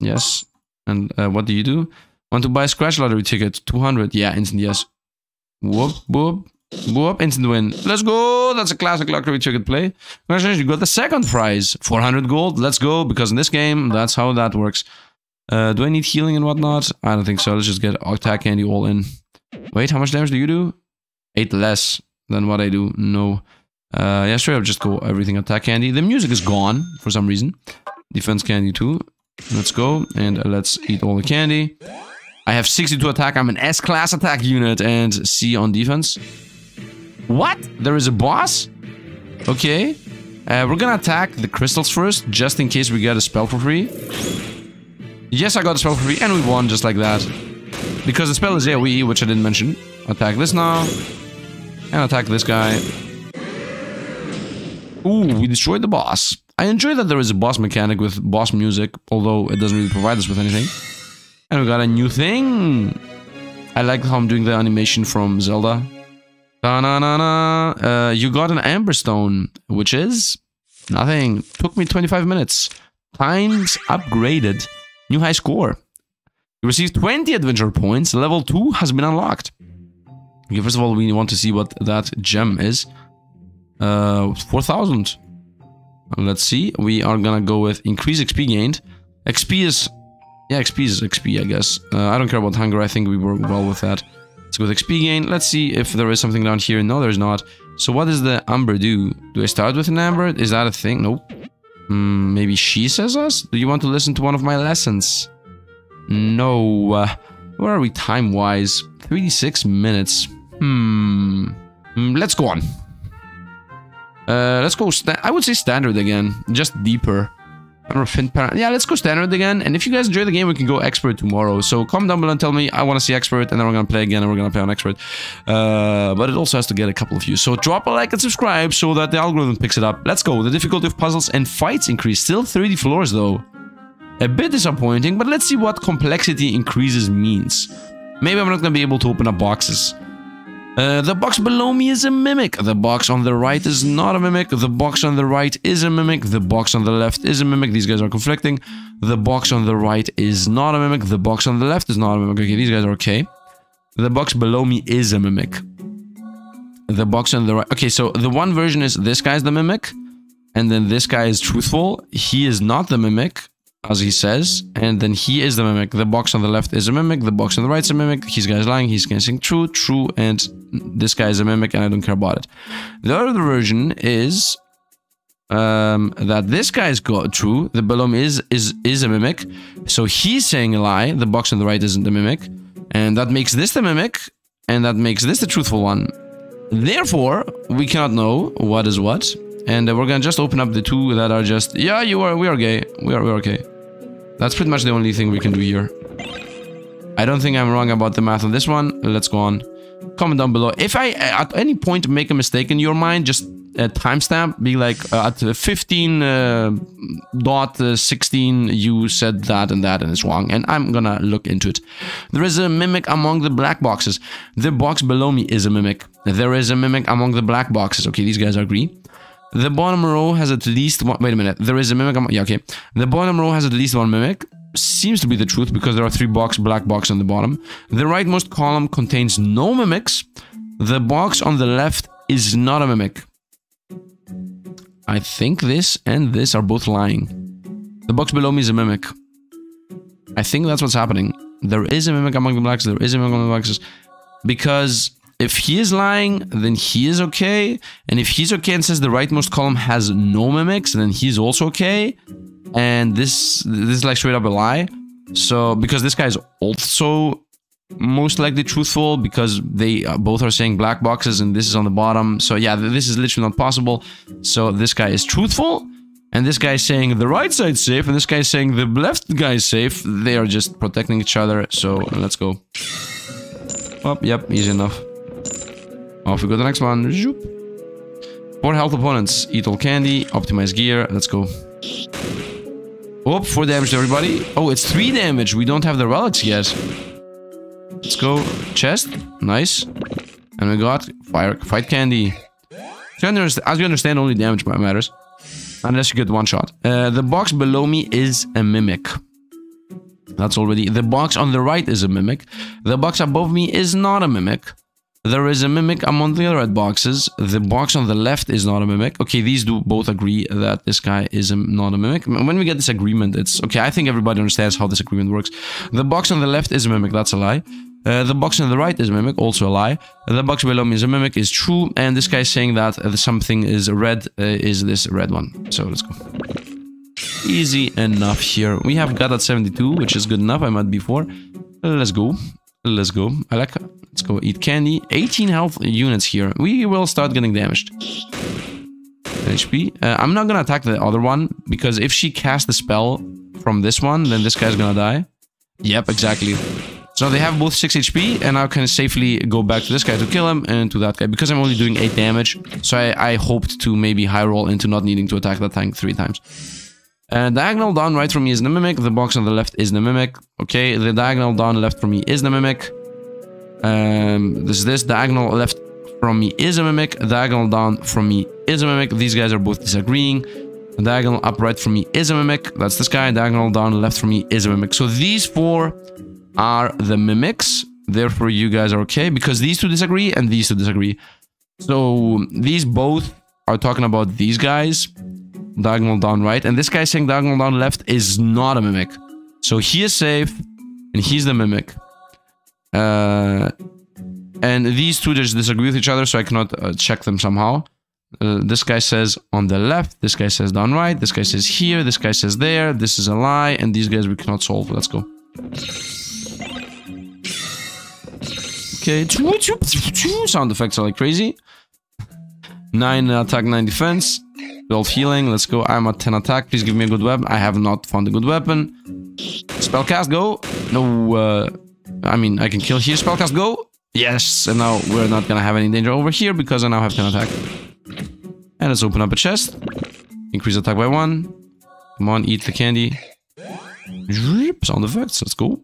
Yes. And what do you do? Want to buy a scratch lottery ticket? 200. Yeah, instant yes. Whoop, whoop. Whoop, instant win. Let's go. That's a classic lottery ticket play. Congratulations, you got the second prize. 400 gold. Let's go, because in this game, that's how that works. Do I need healing and whatnot? I don't think so. Let's just get attack candy all in. Wait, how much damage do you do? 8 less than what I do. No. Yeah, straight up just go everything attack candy. The music is gone for some reason. Defense candy too. Let's go. And let's eat all the candy. I have 62 attack. I'm an S-class attack unit and C on defense. What? There is a boss? Okay. We're gonna attack the crystals first, just in case we get a spell for free. Yes, I got a spell for free, and we won just like that. Because the spell is Xieroeh, which I didn't mention. Attack this now. And attack this guy. Ooh, we destroyed the boss. I enjoy that there is a boss mechanic with boss music, although it doesn't really provide us with anything. And we got a new thing. I like how I'm doing the animation from Zelda. Da-na-na-na. You got an Amber Stone, which is nothing. Took me 25 minutes. Times upgraded. New high score. You received 20 adventure points. Level 2 has been unlocked. Okay, first of all, we want to see what that gem is. 4,000. Let's see. We are gonna go with increase XP gained. XP is... Yeah, XP is XP, I guess. I don't care about hunger. I think we work well with that. Let's go with XP gain. Let's see if there is something down here. No, there's not. So what does the amber do? Do I start with an amber? Is that a thing? Nope. Maybe she says us? Do you want to listen to one of my lessons? No. Where are we time-wise? 36 minutes. Let's go on. Let's go... I would say standard again. Just deeper. Yeah, let's go standard again. And if you guys enjoy the game, we can go expert tomorrow. So comment down below and tell me I want to see expert, and then we're gonna play again and we're gonna play on expert. But it also has to get a couple of views. So drop a like and subscribe so that the algorithm picks it up. Let's go. The difficulty of puzzles and fights increase. Still 30 floors though. A bit disappointing, but let's see what complexity increases means. Maybe I'm not gonna be able to open up boxes. The box below me is a mimic. The box on the right is not a mimic. The box on the right is a mimic. The box on the left is a mimic. These guys are conflicting. The box on the right is not a mimic. The box on the left is not a mimic. Okay, these guys are okay. The box below me is a mimic. The box on the right... Okay, so the one version is this guy's the mimic. And then this guy is truthful. He is not the mimic, as he says, and then he is the mimic. The box on the left is a mimic, the box on the right is a mimic. This guy is lying, he's guessing true, true, and this guy is a mimic, and I don't care about it. The other version is that this guy is true, the below me is a mimic, so he's saying a lie, the box on the right isn't the mimic, and that makes this the mimic, and that makes this the truthful one. Therefore, we cannot know what is what. And we're gonna just open up the two that are just... Yeah, we are gay. We're okay. That's pretty much the only thing we can do here. I don't think I'm wrong about the math on this one. Let's go on. Comment down below. If I, at any point, make a mistake in your mind, just timestamp. Be like, at 15.16, you said that and it's wrong. And I'm gonna look into it. There is a mimic among the black boxes. The box below me is a mimic. There is a mimic among the black boxes. Okay, these guys agree. The bottom row has at least one... Wait a minute. There is a mimic... Yeah, okay. The bottom row has at least one mimic. Seems to be the truth because there are 3 black boxes on the bottom. The rightmost column contains no mimics. The box on the left is not a mimic. I think this and this are both lying. The box below me is a mimic. I think that's what's happening. There is a mimic among the blacks. There is a mimic among the boxes. Because... if he is lying, then he is okay. And if he's okay and says the rightmost column has no mimics, then he's also okay. And this is like straight up a lie. So, because this guy is also most likely truthful, because they both are saying black boxes and this is on the bottom. So yeah, this is literally not possible. So this guy is truthful. And this guy is saying the right side's safe. And this guy is saying the left guy is safe. They are just protecting each other. So let's go. Oh, yep, easy enough. Off we go to the next one. Zoop. 4 health opponents. Eat all candy. Optimize gear. Let's go. Oh, 4 damage to everybody. Oh, it's 3 damage. We don't have the relics yet. Let's go. Chest. Nice. And we got fight candy. As you understand, only damage matters. Unless you get one shot. The box below me is a mimic. That's already... The box on the right is a mimic. The box above me is not a mimic. There is a mimic among the red boxes. The box on the left is not a mimic. Okay, these do both agree that this guy is not a mimic. When we get this agreement, it's... Okay, I think everybody understands how this agreement works. The box on the left is a mimic. That's a lie. The box on the right is a mimic. Also a lie. The box below me is a mimic. Is true. And this guy is saying that something is red is this red one. So let's go. Easy enough here. We have got at 72, which is good enough. I'm at B4. Let's go. Let's go. I like... Let's go eat candy. 18 health units here. We will start getting damaged. HP. I'm not gonna attack the other one, because if she casts the spell from this one, then this guy's gonna die. Yep, exactly. So they have both 6 HP, and I can safely go back to this guy to kill him, and to that guy, because I'm only doing 8 damage. So I hoped to maybe high roll into not needing to attack that tank 3 times. Diagonal down right from me is the mimic. The box on the left is the mimic. Okay, the diagonal down left from me is the mimic. This diagonal left from me is a mimic. Diagonal down from me is a mimic. These guys are both disagreeing. The diagonal up right from me is a mimic. That's this guy. Diagonal down left from me is a mimic. So these 4 are the mimics. Therefore, you guys are okay, because these 2 disagree and these 2 disagree. So these both are talking about these guys. Diagonal down right. And this guy saying diagonal down left is not a mimic. So he is safe and he's the mimic. And these 2 just disagree with each other, so I cannot check them somehow. This guy says on the left, this guy says down right, this guy says here, this guy says there, this is a lie, and these guys we cannot solve. Let's go. Okay, sound effects are like crazy. 9 attack, 9 defense, 12 healing. Let's go. I'm at 10 attack. Please give me a good weapon. I have not found a good weapon. Spellcast, go. No, I mean, I can kill here. Spellcast, go. Yes, and now we're not gonna have any danger over here because I now have 10 attack. And let's open up a chest. Increase attack by 1. Come on, eat the candy. Sound effects, let's go.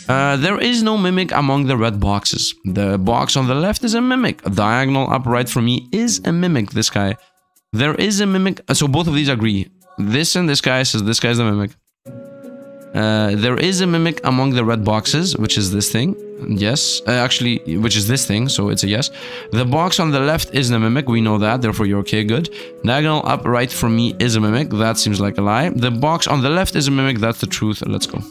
There is no mimic among the red boxes. The box on the left is a mimic. A diagonal up right from me is a mimic, this guy. There is a mimic, so both of these agree. This and this guy says this guy's the mimic. There is a mimic among the red boxes, which is this thing. Yes, actually, which is this thing, so it's a yes. The box on the left is the mimic, we know that, therefore you're okay, good. Diagonal up right from me is a mimic, that seems like a lie. The box on the left is a mimic, that's the truth, let's go.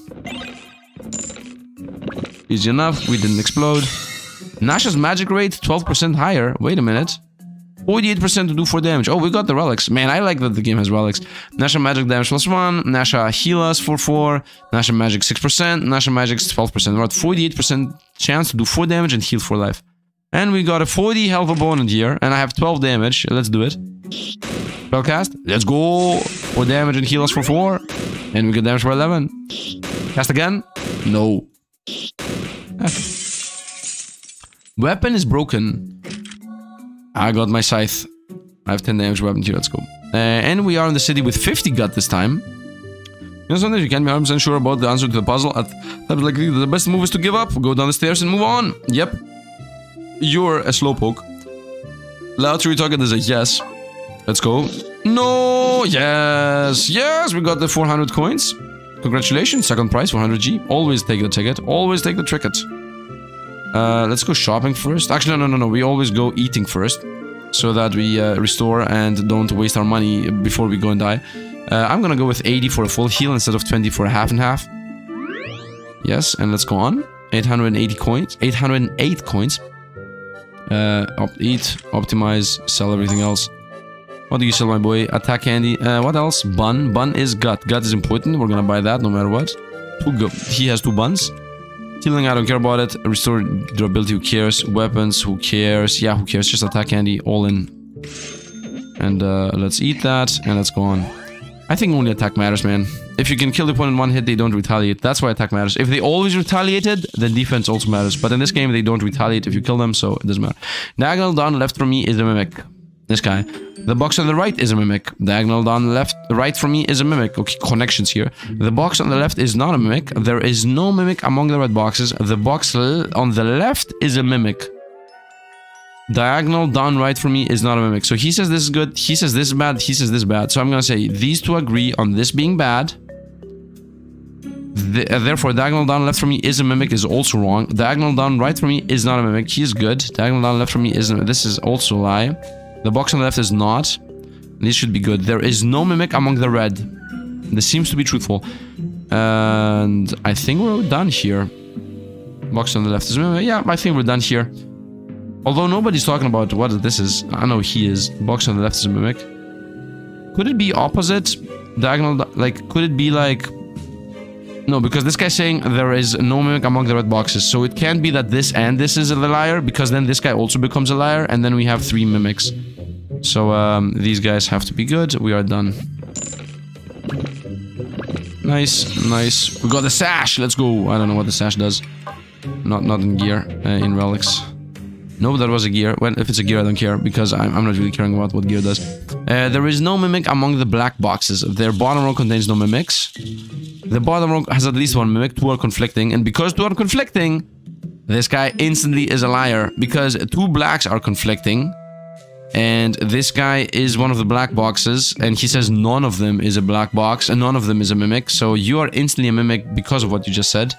Easy enough, we didn't explode. Nasha's magic rate, 12% higher, wait a minute. 48% to do 4 damage. Oh, we got the relics. Man, I like that the game has relics. Nasha magic damage +1. Nasha heal us for 4. Nasha magic 6%. Nasha magic 12%. We're at 48% chance to do 4 damage and heal for life. And we got a 40 health opponent here. And I have 12 damage. Let's do it. Spellcast. Let's go. 4 damage and heal us for 4. And we get damage for 11. Cast again. No. Weapon is broken. I got my scythe. I have 10 damage weapon here, let's go. And we are in the city with 50 gut this time. You know, sometimes you can't be 100% sure about the answer to the puzzle. At times like the best move is to give up, go down the stairs and move on. Yep. You're a slowpoke. Loud to target is a yes. Let's go. No! Yes! Yes! We got the 400 coins. Congratulations, second prize, 400G. Always take the ticket. Always take the ticket. Let's go shopping first. Actually, no. We always go eating first. So that we restore and don't waste our money before we go and die. I'm gonna go with 80 for a full heal instead of 20 for a half and half. Yes, and let's go on. 880 coins. 808 coins. Eat, optimize, sell everything else. What do you sell, my boy? Attack candy. What else? Bun. Bun is gut. Gut is important. We're gonna buy that no matter what. He has 2 buns. Healing, I don't care about it. Restore durability, who cares? Weapons, who cares? Yeah, who cares? Just attack candy, all in. And let's eat that, and let's go on. I think only attack matters, man. If you can kill the opponent in one hit, they don't retaliate. That's why attack matters. If they always retaliated, then defense also matters. But in this game, they don't retaliate if you kill them, so it doesn't matter. Diagonal down left from me is a mimic. This guy. The box on the right is a mimic. Diagonal down right from me is a mimic. Okay, connections here. The box on the left is not a mimic. There is no mimic among the red boxes. The box on the left is a mimic. Diagonal down right for me is not a mimic. So he says this is good, he says this is bad, he says this is bad. So I'm gonna say these two agree on this being bad. Therefore, diagonal down left for me is a mimic is also wrong. Diagonal down right for me is not a mimic. He is good. Diagonal down left for me is this is also a lie. The box on the left is not. This should be good. There is no mimic among the red. This seems to be truthful. And I think we're done here. Box on the left is a mimic. Yeah, I think we're done here. Although nobody's talking about what this is. I know he is. Box on the left is a mimic. Could it be opposite? Diagonal, like, could it be like... No, because this guy's saying there is no mimic among the red boxes. So it can't be that this and this is a liar, because then this guy also becomes a liar, and then we have 3 mimics. So, these guys have to be good. We are done. Nice, nice. We got the sash. Let's go. I don't know what the sash does. Not in gear, in relics. No, that was a gear. Well, if it's a gear, I don't care, because I'm not really caring about what gear does. There is no mimic among the black boxes. Their bottom row contains no mimics. The bottom row has at least 1 mimic. 2 are conflicting. And because 2 are conflicting, this guy instantly is a liar. Because 2 blacks are conflicting. And this guy is one of the black boxes. And he says none of them is a black box. And none of them is a mimic. So you are instantly a mimic because of what you just said.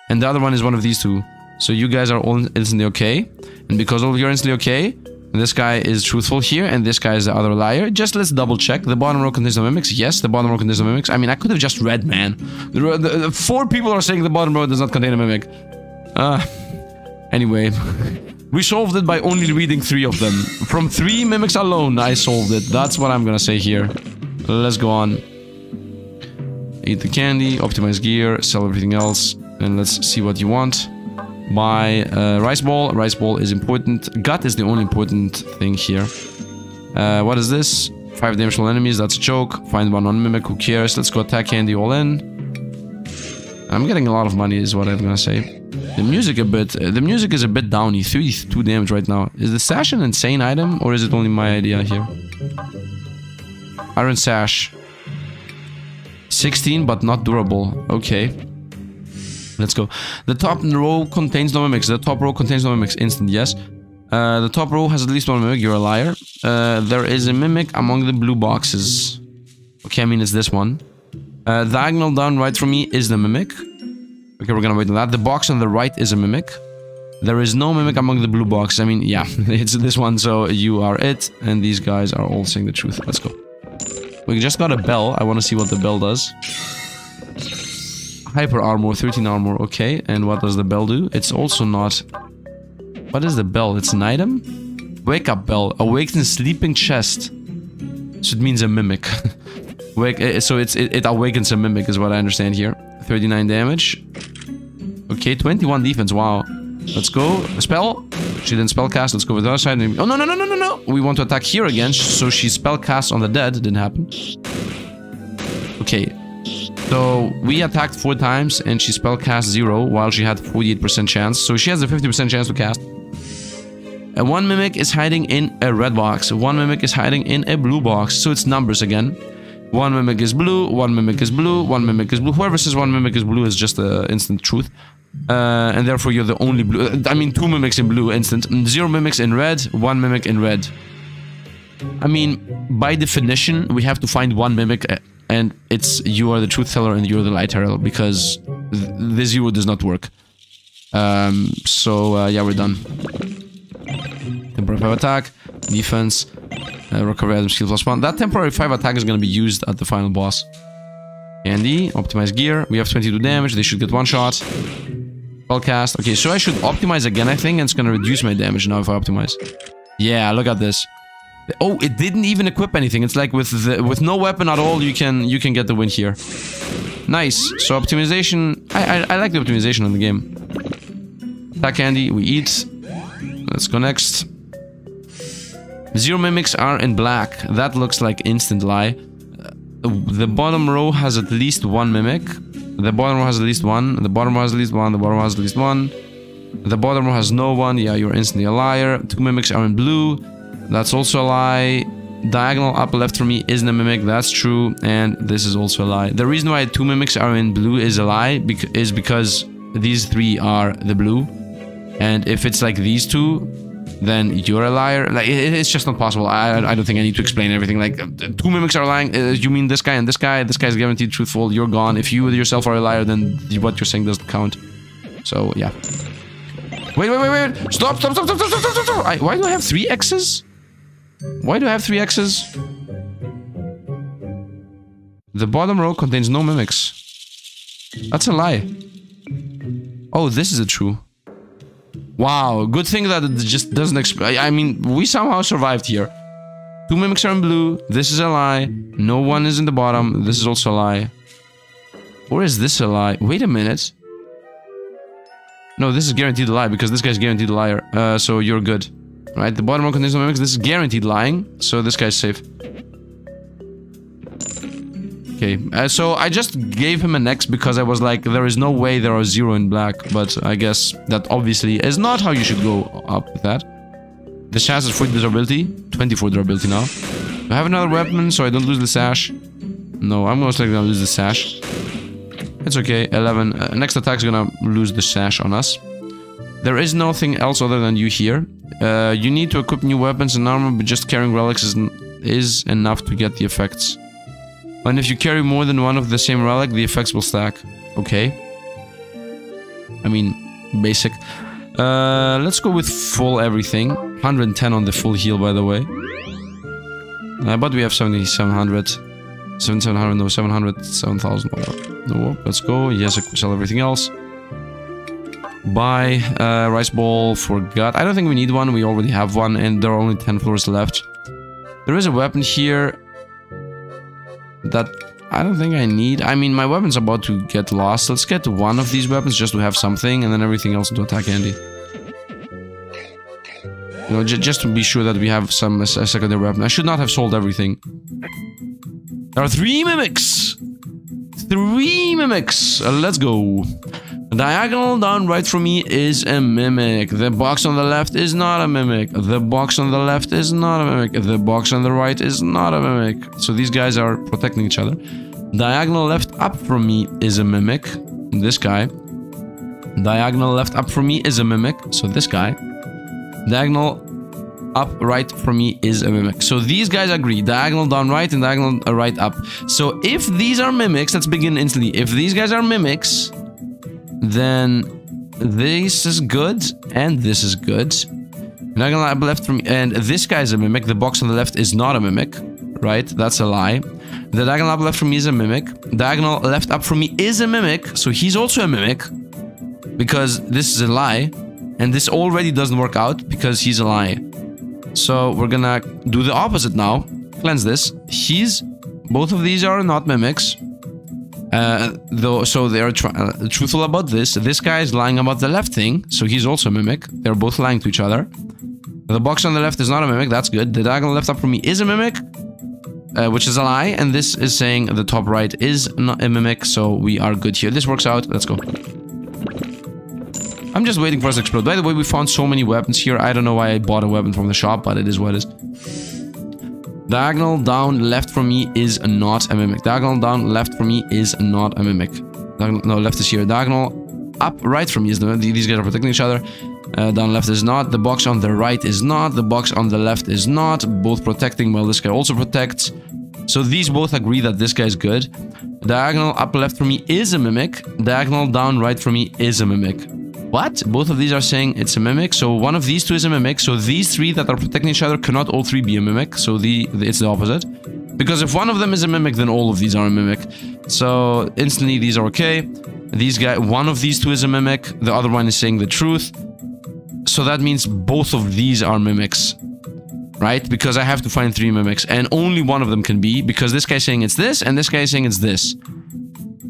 And the other one is one of these 2. So you guys are all instantly okay. And because all of you are instantly okay, this guy is truthful here, and this guy is the other liar. Just let's double check. The bottom row contains no mimics. Yes, the bottom row contains no mimics. I mean, I could have just read, man. 4 people are saying the bottom row does not contain a mimic. Anyway. We solved it by only reading 3 of them. From 3 mimics alone, I solved it. That's what I'm gonna say here. Let's go on. Eat the candy, optimize gear, sell everything else, and let's see what you want. Buy rice ball. Rice ball is important. Gut is the only important thing here. What is this? 5 dimensional enemies. That's a joke. Find 1 on mimic. Who cares? Let's go attack candy all in. I'm getting a lot of money is what I'm gonna say. The music is a bit downy. 32 damage right now. Is the sash an insane item, or is it only my idea here? Iron sash. 16 but not durable. Okay. Let's go. The top row contains no mimics. The top row contains no mimics. Instant, yes. The top row has at least 1 mimic. You're a liar. There is a mimic among the blue boxes. Okay, I mean, it's this one. Diagonal down right from me is the mimic. Okay, we're gonna wait on that. The box on the right is a mimic. There is no mimic among the blue boxes. I mean, yeah, it's this one, so you are it. And these guys are all saying the truth. Let's go. We just got a bell. I want to see what the bell does. Hyper armor, 13 armor, okay. And what does the bell do? It's also not... What is the bell? It's an item? Wake up bell. Awakens sleeping chest. So it means a mimic. So it awakens a mimic is what I understand here. 39 damage. Okay, 21 defense, wow. Let's go. Spell. She didn't spell cast. Let's go with the other side. Oh, no, no, no, no, no, no. We want to attack here again. So she spell cast on the dead. Didn't happen. Okay. So we attacked 4 times and she spell cast 0 while she had 48% chance. So she has a 50% chance to cast. And 1 mimic is hiding in a red box. 1 mimic is hiding in a blue box. So it's numbers again. 1 mimic is blue, 1 mimic is blue, 1 mimic is blue. Whoever says 1 mimic is blue is just instant truth. And therefore you're the only blue. I mean 2 mimics in blue, instant. 0 mimics in red, 1 mimic in red. I mean, by definition, we have to find 1 mimic. And it's you are the truth teller and you're the lie teller, because the 0 does not work. Yeah, we're done. Temporary 5 attack, defense, recovery item skill +1. That temporary 5 attack is going to be used at the final boss. Candy, optimize gear. We have 22 damage. They should get 1 shot. Spell cast. Okay, so I should optimize again, I think, and it's going to reduce my damage now if I optimize. Yeah, look at this. Oh, it didn't even equip anything. It's like with no weapon at all, you can get the win here. Nice. So optimization. I like the optimization in the game. Attack candy. We eat. Let's go next. 0 mimics are in black. That looks like instant lie. the bottom row has at least one mimic. The bottom row has at least one. The bottom row has at least one. The bottom row has at least one. The bottom row has no one. Yeah, you're instantly a liar. 2 mimics are in blue. That's also a lie. Diagonal up left for me isn't a mimic. That's true. And this is also a lie. The reason why 2 mimics are in blue is a lie is because these 3 are the blue. And if it's like these 2, then you're a liar. Like, it's just not possible. I don't think I need to explain everything. Like, 2 mimics are lying. You mean this guy and this guy? This guy's guaranteed truthful. You're gone. If you yourself are a liar, then what you're saying doesn't count. So, yeah. Wait. Stop. Why do I have 3 X's? Why do I have 3 X's? The bottom row contains no mimics. That's a lie. Oh, this is a true. Wow, good thing that it just doesn't explain. I mean, we somehow survived here. 2 mimics are in blue. This is a lie. No one is in the bottom. This is also a lie. Or is this a lie? Wait a minute. No, this is guaranteed a lie because this guy's guaranteed a liar. So you're good. Right, the bottom row contains no mimics. This is guaranteed lying. So this guy's safe. Okay, so I just gave him an X because I was like, there is no way there are 0 in black, but I guess that obviously is not how you should go up with that. The sash is 40 durability, 24 durability now. Do I have another weapon so I don't lose the sash? No, I'm most likely gonna lose the sash. It's okay, 11. Next attack is gonna lose the sash on us. There is nothing else other than you here. You need to equip new weapons and armor, but just carrying relics is enough to get the effects. And if you carry more than one of the same relic, the effects will stack. Okay. I mean, basic. Let's go with full everything. 110 on the full heal, by the way. But we have 7,700. 7,700, no, 700, 7,000. No, let's go. Yes, I could sell everything else. Buy rice ball, forgot. I don't think we need one. We already have one, and there are only 10 floors left. There is a weapon here that I don't think I need. I mean, my weapon's about to get lost. Let's get one of these weapons just to have something, and then everything else to attack Andy. You know, just to be sure that we have a secondary weapon. I should not have sold everything. There are 3 mimics! 3 mimics! Let's go. Diagonal down right for me is a mimic. The box on the left is not a mimic. The box on the left is not a mimic. The box on the right is not a mimic. So these guys are protecting each other. Diagonal left up from me is a mimic. This guy. Diagonal left up from me is a mimic. So this guy. Diagonal up right from me is a mimic. So these guys agree. Diagonal down right and diagonal right up. So if these are mimics, let's begin instantly. If these guys are mimics, then this is good and this is good. Diagonal up left from me, and this guy is a mimic. The box on the left is not a mimic, right? That's a lie. The diagonal up left from me is a mimic. Diagonal left up from me is a mimic, so he's also a mimic because this is a lie, and this already doesn't work out because he's a lie. So we're gonna do the opposite now. Cleanse this. Both of these are not mimics. So they are truthful about this. This guy is lying about the left thing, so he's also a mimic. They're both lying to each other. The box on the left is not a mimic, that's good. The diagonal left up from me is a mimic, which is a lie, and this is saying the top right is not a mimic, so we are good here. This works out, let's go. I'm just waiting for us to explode. By the way, we found so many weapons here. I don't know why I bought a weapon from the shop, but it is what it is. Diagonal down left from me is not a mimic. Diagonal down left from me is not a mimic. No, left is here. Diagonal up right from me is these guys are protecting each other. Down left is not. The box on the right is not. The box on the left is not. Both protecting while this guy also protects. So these both agree that this guy is good. Diagonal up left from me is a mimic. Diagonal down right from me is a mimic. What? Both of these are saying it's a mimic, so one of these two is a mimic, so these 3 that are protecting each other cannot all 3 be a mimic, so it's the opposite. Because if one of them is a mimic, then all of these are a mimic. So instantly these are okay. One of these 2 is a mimic, the other one is saying the truth. So that means both of these are mimics, right? Because I have to find 3 mimics, and only one of them can be, because this guy's saying it's this, and this guy's saying it's this.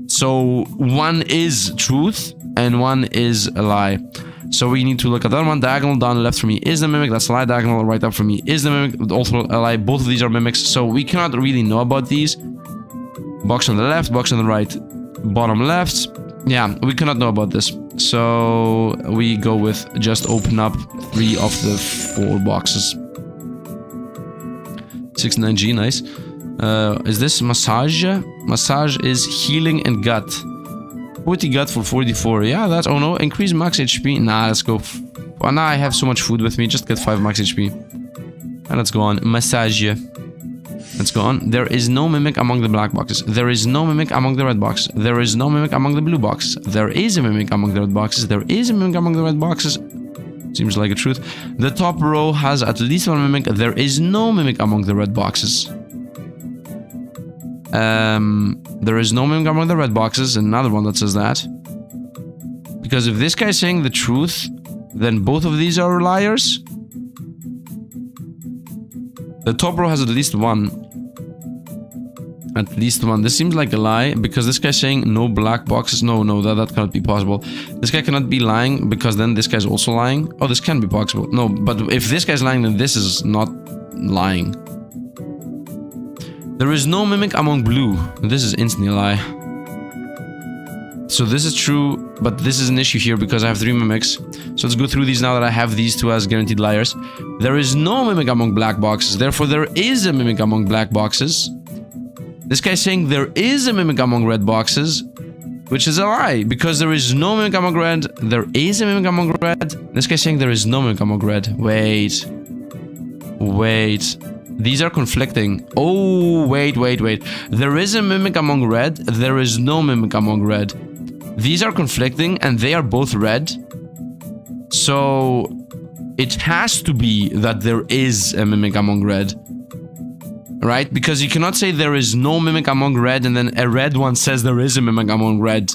So one is truth, and one is a lie. So we need to look at that one. Diagonal down left for me is the mimic. That's a lie. Diagonal right up for me is the mimic. Also a lie. Both of these are mimics. So we cannot really know about these. Box on the left, box on the right, bottom left. Yeah, we cannot know about this. So we go with just open up 3 of the 4 boxes. 69G, nice. Is this massage? Massage is healing and gut. 40 gut for 44. Yeah, that's... Oh no, increase max HP. Nah, let's go. Well, now I have so much food with me. Just get 5 max HP. And let's go on. Massage. Let's go on. There is no mimic among the black boxes. There is no mimic among the red boxes. There is no mimic among the blue boxes. There is a mimic among the red boxes. There is a mimic among the red boxes. Seems like a truth. The top row has at least 1 mimic. There is no mimic among the red boxes. There is no mimic among the red boxes. Another one that says that. Because if this guy is saying the truth, then both of these are liars. The top row has at least 1. At least 1. This seems like a lie, because this guy's saying no black boxes. No, that cannot be possible. This guy cannot be lying, because then this guy's also lying. Oh, this can be possible. No, but if this guy's lying, then this is not lying. There is no mimic among blue. This is instantly a lie. So this is true, but this is an issue here because I have 3 mimics. So let's go through these now that I have these 2 as guaranteed liars. There is no mimic among black boxes. Therefore, there is a mimic among black boxes. This guy's saying there is a mimic among red boxes, which is a lie, because there is no mimic among red. There is a mimic among red. This guy's saying there is no mimic among red. Wait. These are conflicting. Oh, wait. There is a mimic among red. There is no mimic among red. These are conflicting, and they are both red. So it has to be that there is a mimic among red. Right? Because you cannot say there is no mimic among red and then a red one says there is a mimic among red.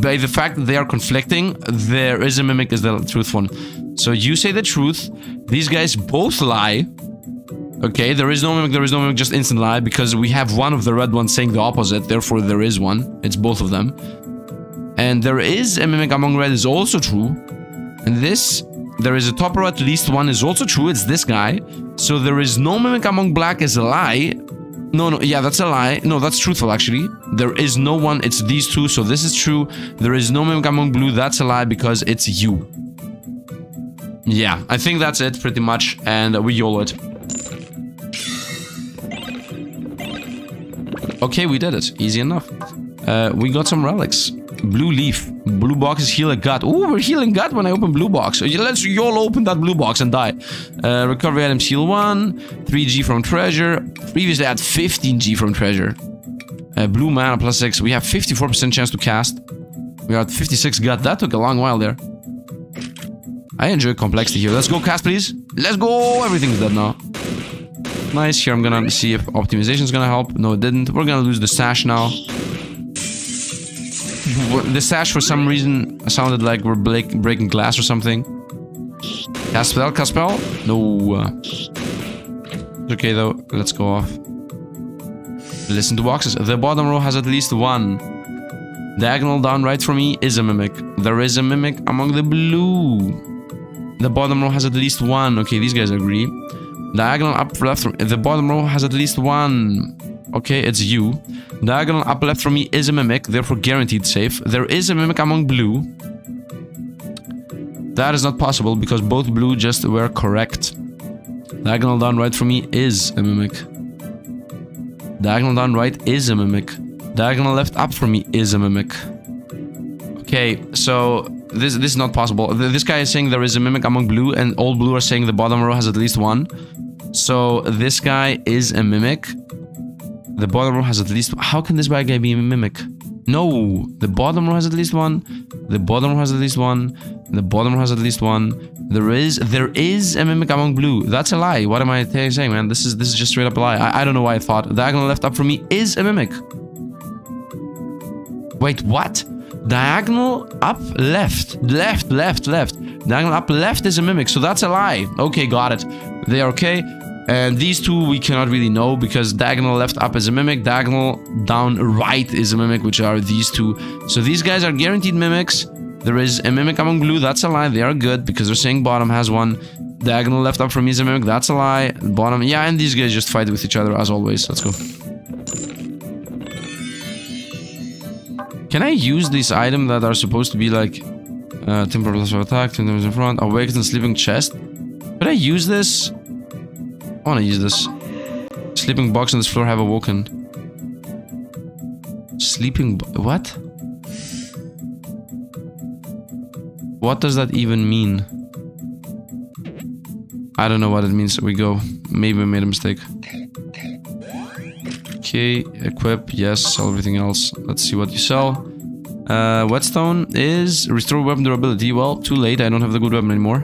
By the fact that they are conflicting, there is a mimic is the truth one. So you say the truth, these guys both lie. Okay, there is no mimic, just instant lie, because we have one of the red ones saying the opposite, therefore there is one. It's both of them. And there is a mimic among red is also true. And this... There is a top row, at least 1 is also true. It's this guy. So there is no mimic among black is a lie. No, yeah, that's a lie. No, that's truthful, actually. There is no one. It's these 2, so this is true. There is no mimic among blue. That's a lie because it's you. Yeah, I think that's it, pretty much. And we YOLO it. Okay, we did it. Easy enough. We got some relics. Blue leaf. Blue box is heal a gut. Oh, we're healing gut when I open blue box. Let's all open that blue box and die. Recovery items heal 1. 3G from treasure. Previously I had 15G from treasure. Blue mana plus 6. We have 54% chance to cast. We are at 56 gut. That took a long while there. I enjoy complexity here. Let's go cast, please. Let's go. Everything's dead now. Nice. Here I'm gonna see if optimization is gonna help. No, it didn't. We're gonna lose the sash now. The sash, for some reason, sounded like we're breaking glass or something. Cast spell? No. It's okay, though. Let's go off. Listen to boxes. The bottom row has at least 1. Diagonal down right for me is a mimic. There is a mimic among the blue. The bottom row has at least 1. Okay, these guys agree. Diagonal up left. The bottom row has at least 1. Okay, it's you. Diagonal up left from me is a mimic, therefore guaranteed safe. There is a mimic among blue. That is not possible because both blue just were correct. Diagonal down right from me is a mimic. Diagonal down right is a mimic. Diagonal left up from me is a mimic. Okay, so this is not possible. This guy is saying there is a mimic among blue, and all blue are saying the bottom row has at least 1. So this guy is a mimic. The bottom row has at least... How can this bad guy be a mimic? No! The bottom row has at least 1. The bottom row has at least 1. The bottom row has at least 1. There is a mimic among blue. That's a lie. What am I saying, man? This is just straight up a lie. I don't know why I thought. Diagonal left up for me is a mimic. Wait, what? Diagonal up left. Left. Diagonal up left is a mimic. So that's a lie. Okay, got it. They are okay. And these 2 we cannot really know because diagonal left up is a mimic, diagonal down right is a mimic, which are these 2. So these guys are guaranteed mimics. There is a mimic among blue, that's a lie. They are good because they're saying bottom has 1. Diagonal left up from me is a mimic, that's a lie. Bottom, yeah, and these guys just fight with each other as always. Let's go. Can I use these items that are supposed to be like temporary plus attack, 10 times in front, awakens and sleeping chest? Could I use this? I want to use this. Sleeping box on this floor have awoken. Sleeping what? What does that even mean? I don't know what it means. We go. Maybe we made a mistake. Okay, equip, yes, sell everything else. Let's see what you sell. Whetstone is restore weapon durability. Well, too late, I don't have the good weapon anymore.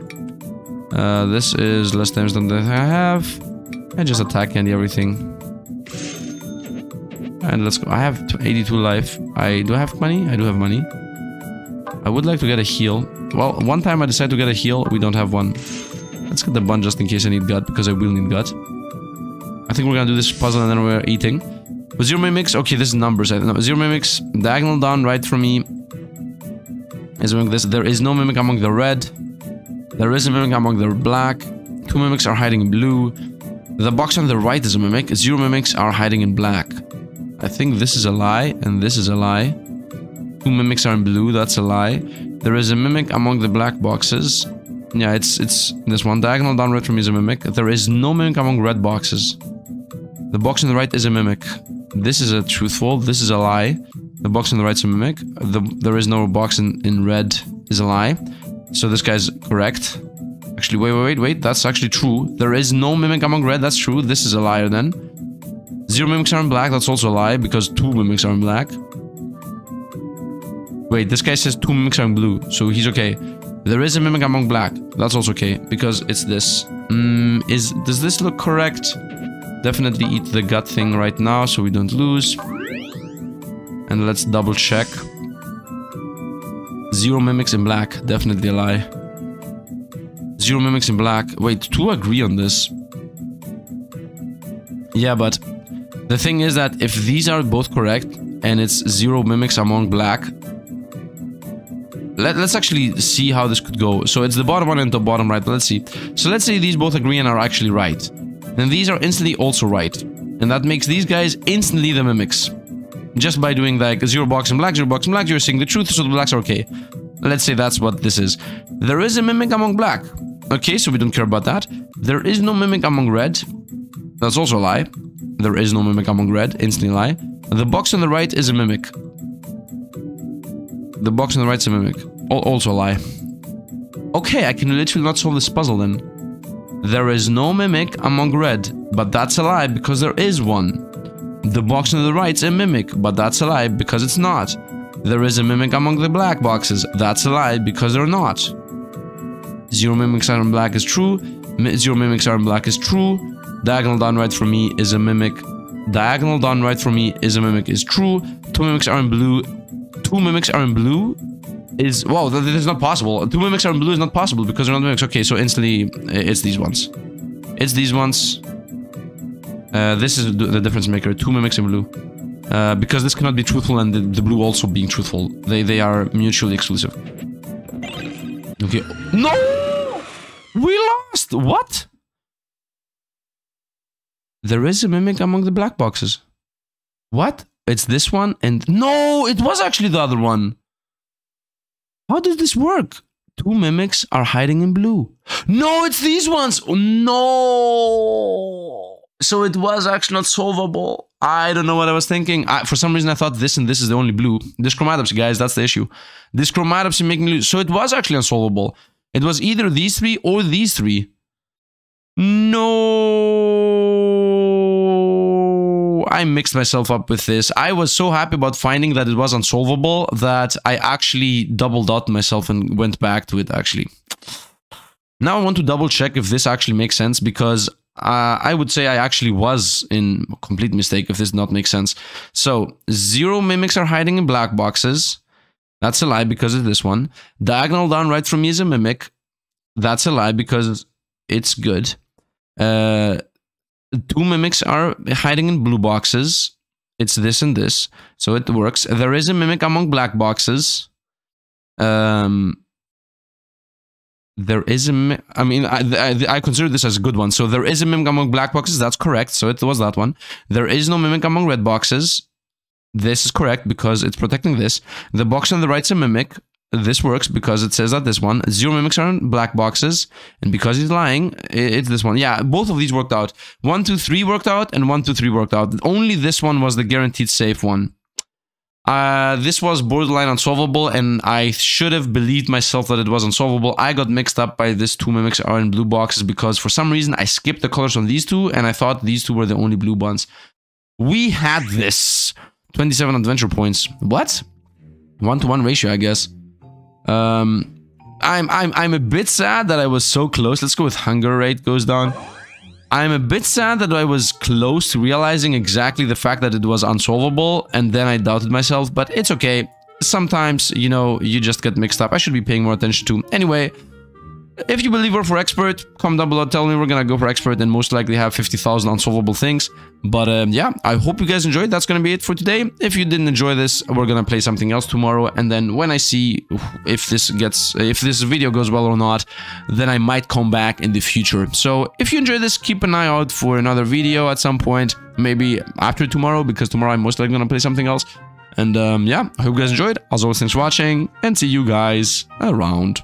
This is less damage than that I have. I just attack candy everything. And let's go. I have 82 life. Do I have money? I do have money. I would like to get a heal. Well, one time I decided to get a heal, we don't have one. Let's get the bun just in case I need gut, because I will need gut. I think we're gonna do this puzzle and then we're eating. With zero mimics, okay, this is numbers. I don't know. Zero mimics, diagonal down right for me is doing this. There is no mimic among the red. There is a mimic among the black. Two mimics are hiding in blue. The box on the right is a mimic. Zero mimics are hiding in black. I think this is a lie, and this is a lie. Two mimics are in blue, that's a lie. There is a mimic among the black boxes. Yeah, it's this one. Diagonal down right from me is a mimic. There is no mimic among red boxes. The box on the right is a mimic. This is a truthful, this is a lie. The box on the right is a mimic. There is no box in red is a lie. So this guy's correct. Actually, wait, that's actually true. There is no mimic among red, that's true. This is a liar then. Zero mimics are in black, that's also a lie, because two mimics are in black. Wait, this guy says two mimics are in blue, so he's okay. There is a mimic among black, that's also okay, because it's this. Does this look correct? Definitely eat the gut thing right now, so we don't lose. And let's double check. Zero mimics in black, definitely a lie. Zero mimics in black. Wait, two agree on this. Yeah, but the thing is that if these are both correct, and it's zero mimics among black, let's actually see how this could go. So it's the bottom one and the bottom right, but let's see. So let's say these both agree and are actually right. Then these are instantly also right. And that makes these guys instantly the mimics. Just by doing like zero box in black, you're saying the truth, so the blacks are okay. Let's say that's what this is. There is a mimic among black. Okay, so we don't care about that. There is no mimic among red. That's also a lie. There is no mimic among red. Instantly lie. The box on the right is a mimic. The box on the right is a mimic. Also a lie. Okay, I can literally not solve this puzzle then. There is no mimic among red. But that's a lie because there is one. The box on the right is a mimic. But that's a lie because it's not. There is a mimic among the black boxes. That's a lie because they're not. Zero mimics are in black is true. Zero mimics are in black is true. Diagonal down right for me is a mimic. Diagonal down right for me is a mimic is true. Two mimics are in blue. Two mimics are in blue is... Wow, that is not possible. Two mimics are in blue is not possible because they're not mimics. Okay, so instantly it's these ones. It's these ones. This is the difference maker. Two mimics in blue. Because this cannot be truthful and the blue also being truthful. They are mutually exclusive. Okay. No! We lost! What? There is a mimic among the black boxes. What? It's this one and... No! It was actually the other one! How did this work? Two mimics are hiding in blue. No, it's these ones! No! So it was actually not solvable. I don't know what I was thinking. For some reason I thought this and this is the only blue. This chromatopsy, guys, that's the issue. This chromatopsy making me lose. So it was actually unsolvable. It was either these three or these three. No. I mixed myself up with this. I was so happy about finding that it was unsolvable that I actually doubled out myself and went back to it actually. Now I want to double check if this actually makes sense because I would say I actually was in a complete mistake if this did not make sense. So, zero mimics are hiding in black boxes. That's a lie because of this one. Diagonal down right from me is a mimic. That's a lie because it's good. Two mimics are hiding in blue boxes. It's this and this. So it works. There is a mimic among black boxes. There is a... I mean, I consider this as a good one. So there is a mimic among black boxes. That's correct. So it was that one. There is no mimic among red boxes. This is correct because it's protecting this. The box on the right's a mimic. This works because it says that this one. 0 mimics are in black boxes. And because he's lying, it's this one. Yeah, both of these worked out. 1, 2, 3 worked out, and 1, 2, 3 worked out. Only this one was the guaranteed safe one. This was borderline unsolvable, and I should have believed myself that it was unsolvable. I got mixed up by this 2 mimics are in blue boxes because for some reason I skipped the colors on these two, and I thought these two were the only blue ones. We had this. 27 adventure points. What? 1-to-1 ratio, I guess. I'm a bit sad that I was so close. Let's go with hunger rate goes down. I'm a bit sad that I was close to realizing exactly the fact that it was unsolvable, and then I doubted myself, but it's okay. Sometimes, you know, you just get mixed up. I should be paying more attention to. Anyway, if you believe we're for expert, comment down below, tell me we're gonna go for expert and most likely have 50,000 unsolvable things. But yeah, I hope you guys enjoyed. That's gonna be it for today. If you didn't enjoy this, we're gonna play something else tomorrow, and then when I see if this video goes well or not, then I might come back in the future. So if you enjoyed this, keep an eye out for another video at some point, maybe after tomorrow, because tomorrow I'm most likely gonna play something else. And yeah, I hope you guys enjoyed. As always, thanks for watching, and see you guys around.